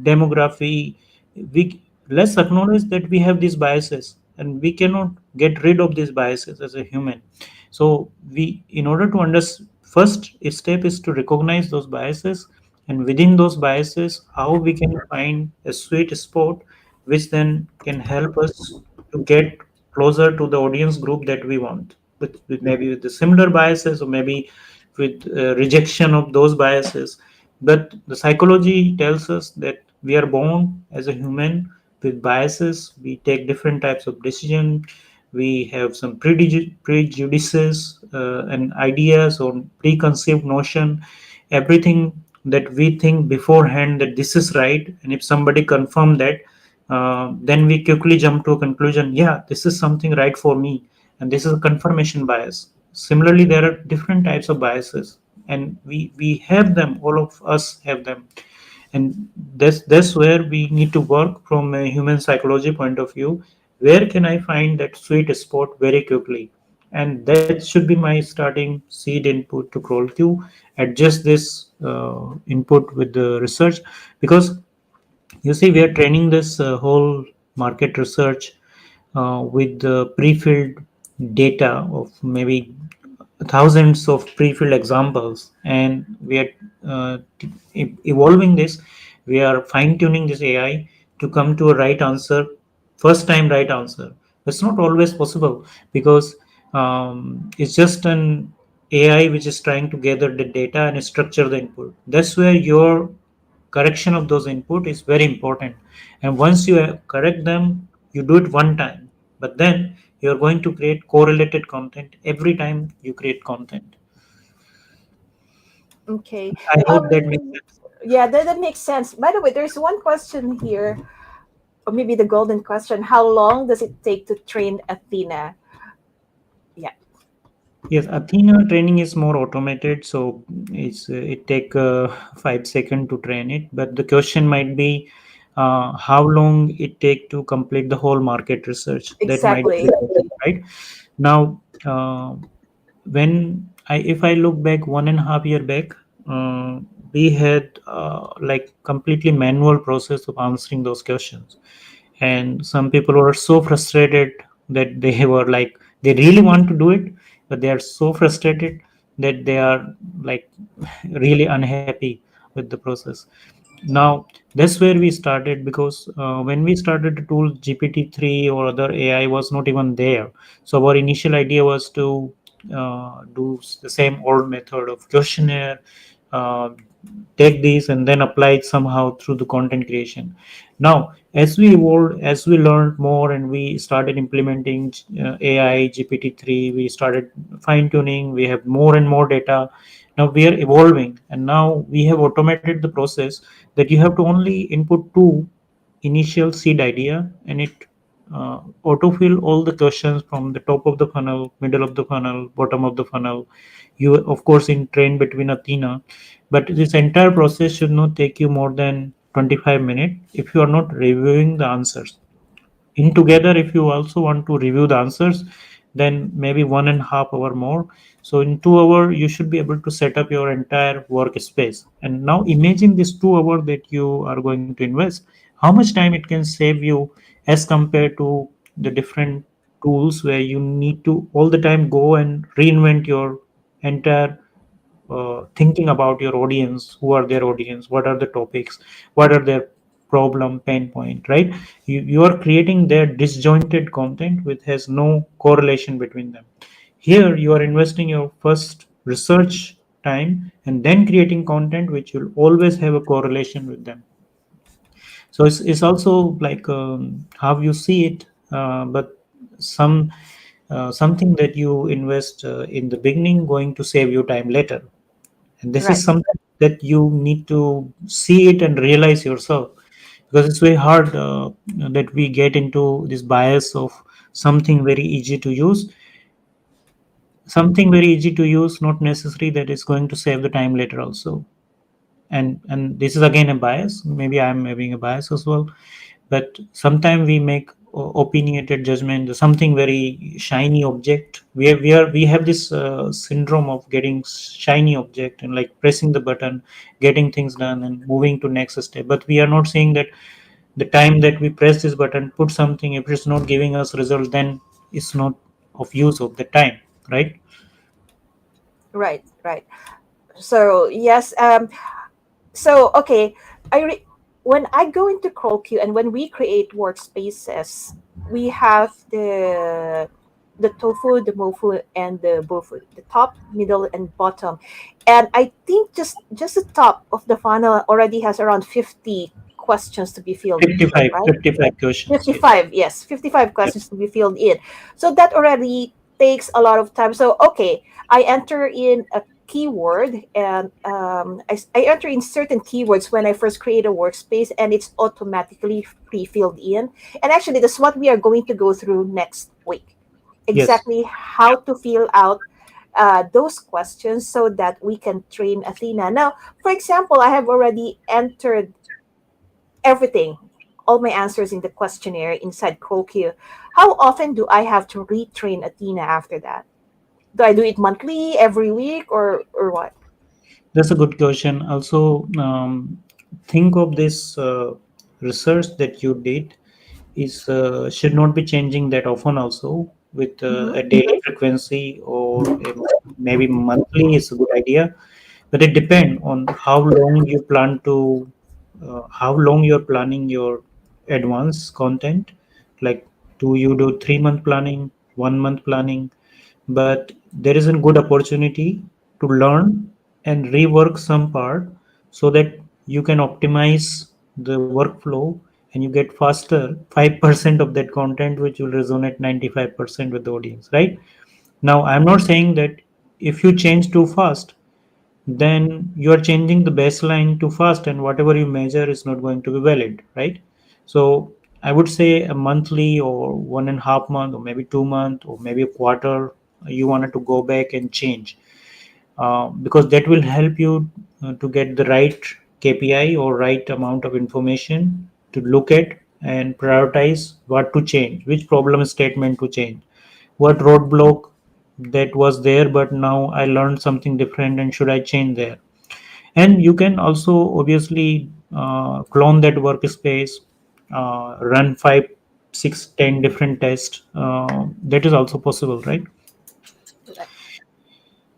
demography, we let's acknowledge that we have these biases, and we cannot get rid of these biases as a human. So we, in order to understand, first step is to recognize those biases, and within those biases, how we can find a sweet spot, which then can help us to get closer to the audience group that we want, with maybe with the similar biases, or maybe with rejection of those biases. But the psychology tells us that we are born as a human with biases. We take different types of decision. We have some prejudices and ideas or preconceived notion. Everything that we think beforehand that this is right, and if somebody confirm that, then we quickly jump to a conclusion. Yeah, this is something right for me, and this is a confirmation bias. Similarly, there are different types of biases, and we have them. All of us have them, and that's where we need to work from a human psychology point of view. Where can I find that sweet spot very quickly? And that should be my starting seed input to CrawlQ. Adjust this input with the research, because you see, we are training this whole market research with the pre-filled data of maybe thousands of pre-filled examples, and we are evolving this. We are fine-tuning this AI to come to a right answer, first time right answer. That's not always possible, because it's just an AI which is trying to gather the data and structure the input. That's where your correction of those input is very important. And once you correct them, You do it one time, but then you're going to create correlated content every time you create content. Okay. I hope that makes Um, sense. yeah, that makes sense. By the way, there's one question here, or maybe the golden question. How long does it take to train Athena? Yeah, Yes, Athena training is more automated, so it take 5 seconds to train it. But the question might be how long it take to complete the whole market research. That might be exactly. the question, right? Now, when if I look back 1.5 year back, uh, we had like completely manual process of answering those questions, and some people were so frustrated that they were like they really want to do it, but they are so frustrated that they are like really unhappy with the process. Now that's where we started, because when we started the tool GPT-3 or other AI was not even there. So our initial idea was to do the same old method of questionnaire, uh, take these and then apply it somehow through the content creation. Now as we evolved, as we learned more and we started implementing AI GPT-3, we started fine tuning, we have more and more data. Now we are evolving, and now we have automated the process that you have to only input two initial seed idea, and it autofill all the questions from the top of the funnel, middle of the funnel, bottom of the funnel. You of course in train between Athena, but this entire process should not take you more than 25 minutes if you are not reviewing the answers in together. If you also want to review the answers, then maybe 1.5 hour more. So in 2 hour you should be able to set up your entire workspace. And now imagine this 2 hour that you are going to invest, how much time it can save you as compared to the different tools where you need to all the time go and reinvent your entire thinking about your audience, who are their audience, what are the topics, what are their problem pain point, right? You are creating their disjointed content which has no correlation between them. Here you are investing your first research time and then creating content which will always have a correlation with them. So it's also like how you see it, but some something that you invest in the beginning going to save you time later. And this is Right, something that you need to see it and realize yourself, because it's very hard that we get into this bias of something very easy to use. Something very easy to use not necessary that is going to save the time later also. And this is again a bias, maybe I'm having a bias as well, but sometimes we make opinionated judgment. Something very shiny object, we have this syndrome of getting shiny object and like pressing the button, getting things done and moving to next step. But we are not saying that the time that we press this button, put something, if it's not giving us result, then it's not of use of the time, right? right, right. So yes, so okay, I re- when I go into CrawlQ and when we create workspaces, we have the tofu, the mofu, and the bofu, the top, middle, and bottom. And I think just the top of the funnel already has around 50 questions to be filled in, 55, right? 55 questions, yes. 55, yes, 55 Yeah. questions to be filled in. So that already takes a lot of time. So, okay, I enter in a keyword and I enter in certain keywords when I first create a workspace and it's automatically pre-filled in. And actually, that's what we are going to go through next week. Yes. Exactly how to fill out those questions so that we can train Athena. Now, for example, I have already entered everything, all my answers in the questionnaire inside CrawlQ. How often do I have to retrain Athena after that? Do I do it monthly, every week, or what? That's a good question. Also, think of this research that you did is should not be changing that often. Also, with Mm-hmm. a daily frequency or maybe monthly is a good idea. But it depends on how long you're planning your advanced content. Like, do you do 3 month planning, 1 month planning? But there is a good opportunity to learn and rework some part so that you can optimize the workflow and you get faster 5% of that content which will resonate 95% with the audience, right? Now I'm not saying that if you change too fast, then you are changing the baseline too fast, and whatever you measure is not going to be valid, right? So I would say a monthly or 1.5 month or maybe 2 month or maybe a quarter, you wanted to go back and change, because that will help you to get the right KPI or right amount of information to look at and prioritize what to change, which problem statement to change, what roadblock that was there, but now I learned something different and should I change there. And you can also obviously clone that workspace, run 5, 6, 10 different tests. That is also possible, right? Right.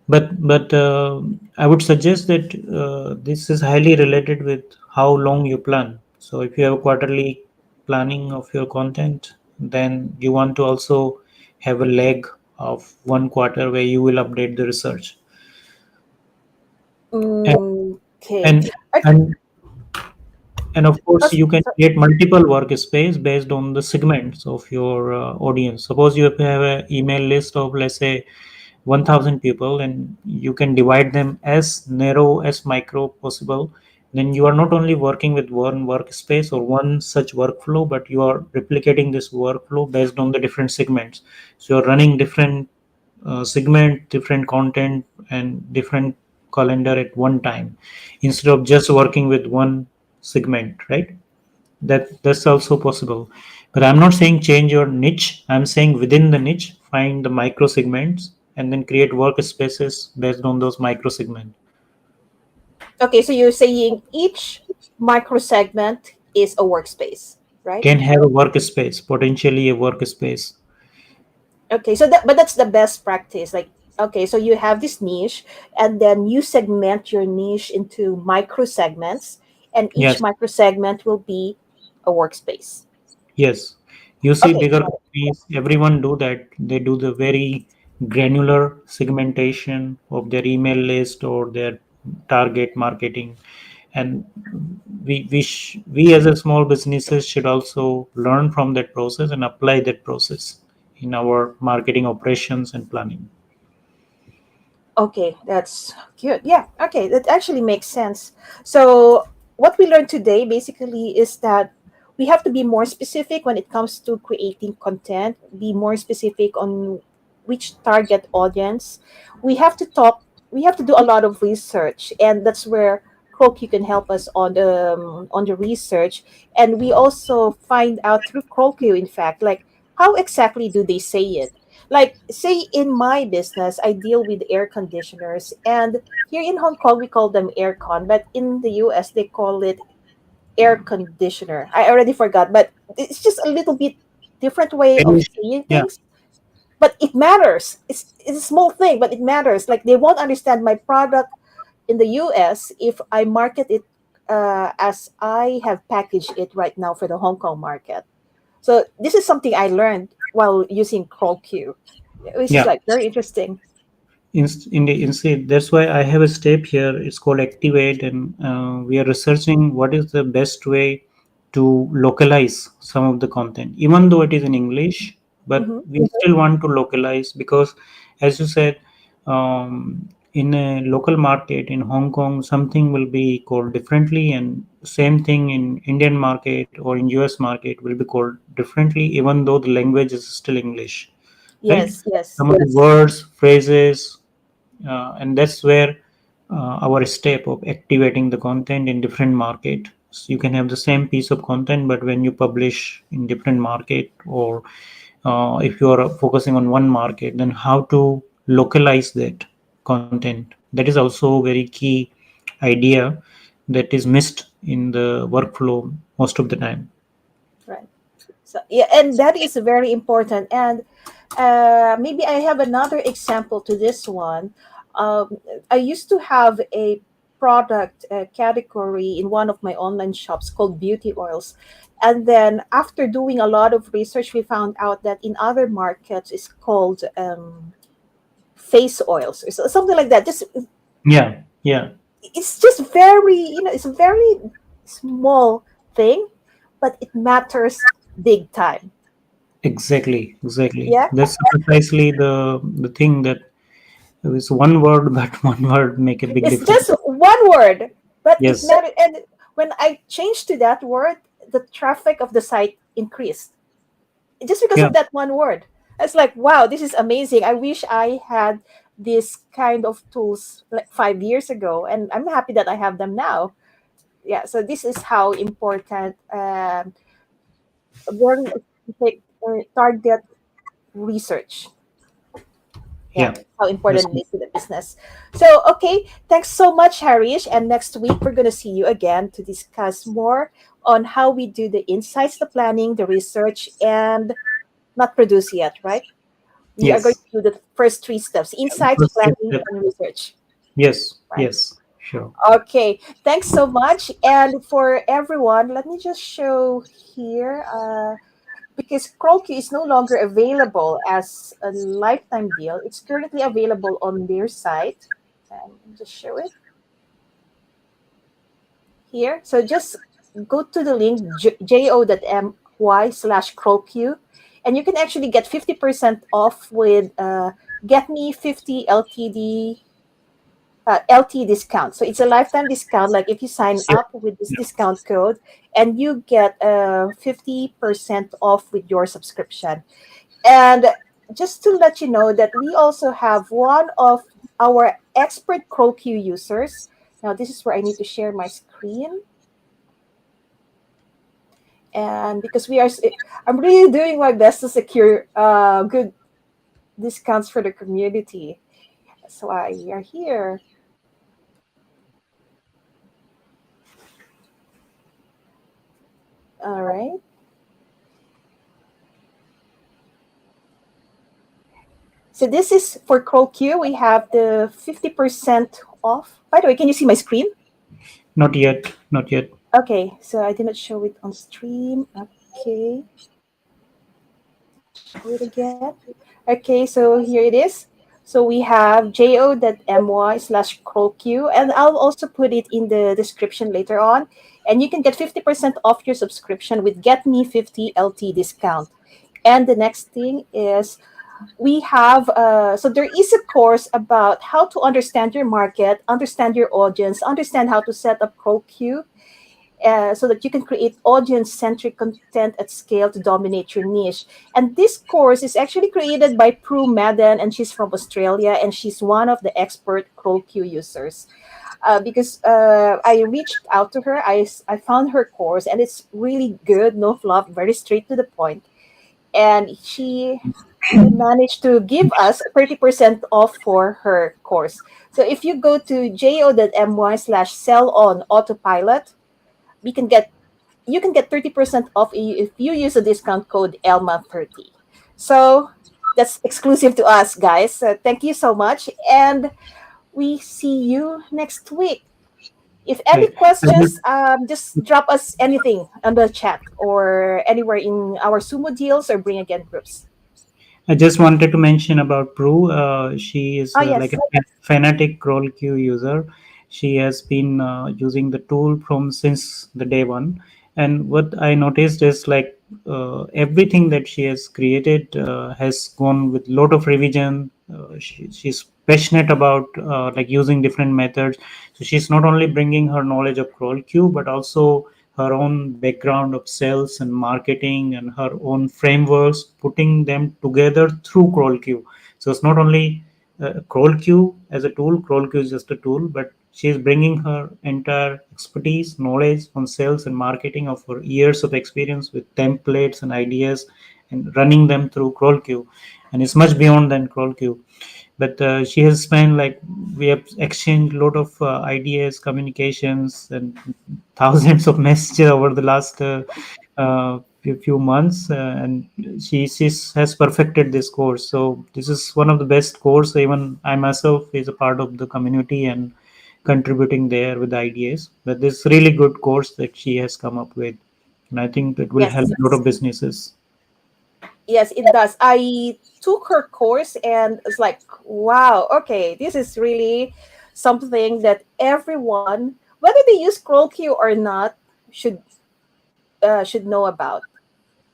But I would suggest that this is highly related with how long you plan. So if you have a quarterly planning of your content, then you want to also have a leg of 1 quarter where you will update the research. and Okay. and, I, and and of course you can so, create multiple workspace based on the segments of your audience. Suppose you have an email list of, let's say, 1000 people, and you can divide them as narrow as micro possible. Then you are not only working with one workspace or one such workflow, but you are replicating this workflow based on the different segments. So you're running different segment, different content, and different calendar at one time, instead of just working with one segment, right? That's also possible. But I'm not saying change your niche. I'm saying within the niche, find the micro segments and then create workspaces based on those micro segments. okay, so you're saying each micro segment is a workspace, right? Can have a workspace, potentially a workspace. Okay, so that, but that's the best practice. Like, okay, so you have this niche, and then you segment your niche into micro segments, and each Yes. micro segment will be a workspace. Yes, you see Okay, bigger got it. companies, everyone do that. They do the very granular segmentation of their email list or their target marketing. And we as a small businesses should also learn from that process and apply that process in our marketing operations and planning. Okay, that's good. Yeah, okay, that actually makes sense. So, what we learned today basically is that we have to be more specific when it comes to creating content, be more specific on which target audience. We have to talk, we have to do a lot of research, and that's where CrawlQ can help us on the research. And we also find out through CrawlQ, in fact, like how exactly do they say it? Like, say in my business, I deal with air conditioners, and here in Hong Kong we call them aircon, but in the US they call it air conditioner. I already forgot, but it's just a little bit different way of Variation. saying Yeah, things. But it matters. It's a small thing, but it matters. Like, they won't understand my product in the US if I market it as I have packaged it right now for the Hong Kong market. So this is something I learned while using CrawlQ, which is yeah. like very interesting. That's why I have a step here. It's called activate, and we are researching what is the best way to localize some of the content, even though it is in English. But Hmm. we still want to localize because, as you said, in a local market in Hong Kong, something will be called differently, and same thing in Indian market or in US market will be called differently, even though the language is still English, right? Yes, yes. Some of the words, phrases, and that's where our step of activating the content in different market. So you can have the same piece of content, but when you publish in different market, or if you are focusing on one market, then how to localize that content. That is also a very key idea that is missed in the workflow most of the time. Right. So yeah, and that is very important. And maybe I have another example to this one. Um, I used to have a product category in one of my online shops called beauty oils. And then after doing a lot of research, we found out that in other markets it's called face oils or something like that. Just Yeah, yeah, it's just very, it's a very small thing, but it matters big time. Exactly. Yeah, That's precisely the thing that is one word, but one word make a big it's difference. just one word, but it Yes. matters. And when I changed to that word, the traffic of the site increased just because Yeah. of that one word. It's like, wow, this is amazing. I wish I had this kind of tools like 5 years ago, and I'm happy that I have them now. Yeah, so this is how important very specific target research. Yeah, Yeah. how That's important it is to the business. So, okay, thanks so much, Harish. And next week, we're going to see you again to discuss more on how we do the insights, the planning, the research, and not produce yet, right? We are going yes. to do the first three steps: insights, First planning, step. and research, Yes. right? Yes. Sure. Okay, thanks so much. And for everyone, let me just show here. Because CrawlQ is no longer available as a lifetime deal. It's currently available on their site. And just show it here. So just go to the link jo.my/CrawlQ, and you can actually get 50% off with Get Me 50 LTD LT discount. So it's a lifetime discount. Like if you sign Yeah. up with this Yeah. discount code, and you get 50% off with your subscription. And just to let you know that we also have one of our expert CrawlQ users. Now, this is where I need to share my screen. And because I'm really doing my best to secure good discounts for the community. That's why we are here. All right. So this is for CrawlQ. We have the 50% off. By the way, can you see my screen? Not yet. Not yet. Okay, so I didn't show it on stream. Okay, show it again. Okay, so here it is. So we have jo.my/CrawlQ, and I'll also put it in the description later on. And you can get 50% off your subscription with Get Me 50 LT discount. And the next thing is we have so there is a course about how to understand your market, understand your audience, understand how to set up CrawlQ, so that you can create audience centric content at scale to dominate your niche. And this course is actually created by Prue Madden, and she's from Australia, and she's one of the expert CrawlQ users. Because I reached out to her, I found her course, and it's really good, no fluff, very straight to the point. And she managed to give us 30% off for her course. So if you go to jo.my/sell on autopilot, we can get you can get 30% off if you use the discount code ELMA30. So that's exclusive to us, guys. So thank you so much. And we see you next week. If any Right. I just questions, just drop us anything on the chat or anywhere in our Sumo deals or Bring Again groups. I just wanted to mention about Prue. She is Oh, like a yes. fanatic CrawlQ user. She has been using the tool from since the day one. And what I noticed is like everything that she has created has gone with lot of revision. She's passionate about like using different methods. So she's not only bringing her knowledge of CrawlQ, but also her own background of sales and marketing and her own frameworks, putting them together through CrawlQ. So it's not only CrawlQ as a tool, CrawlQ is just a tool, but she is bringing her entire expertise, knowledge on sales and marketing of her years of experience with templates and ideas and running them through CrawlQ. And it's much beyond than CrawlQ, but she has spent like we have exchanged a lot of ideas, communications, and thousands of messages over the last few months, and has perfected this course. So this is one of the best course. Even I myself is a part of the community and contributing there with ideas, but this really good course that she has come up with, and I think it will help Yes. a lot of businesses. Yes, it does. I took her course and it's like, wow, okay, this is really something that everyone, whether they use CrawlQ or not, should should know about.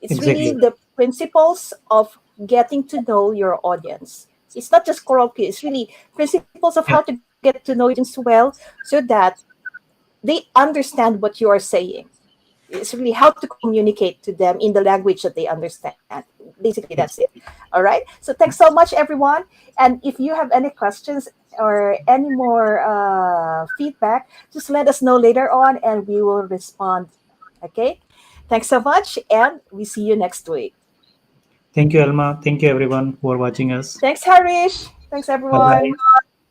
It's really Exactly. the principles of getting to know your audience. It's not just CoralQ, it's really principles of how to Yeah. get to know your audience well so that they understand what you are saying. It's really how to communicate to them in the language that they understand. Basically, that's it. Exactly. All right. So thanks so much, everyone. And if you have any questions or any more feedback, just let us know later on and we will respond. Okay. Thanks so much. And we see you next week. Thank you, Alma. Thank you, everyone, for watching us. Thanks, Harish. Thanks, Bye bye. everyone.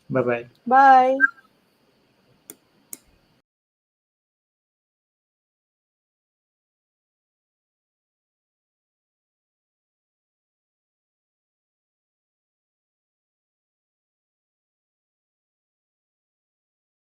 Bye bye. Bye.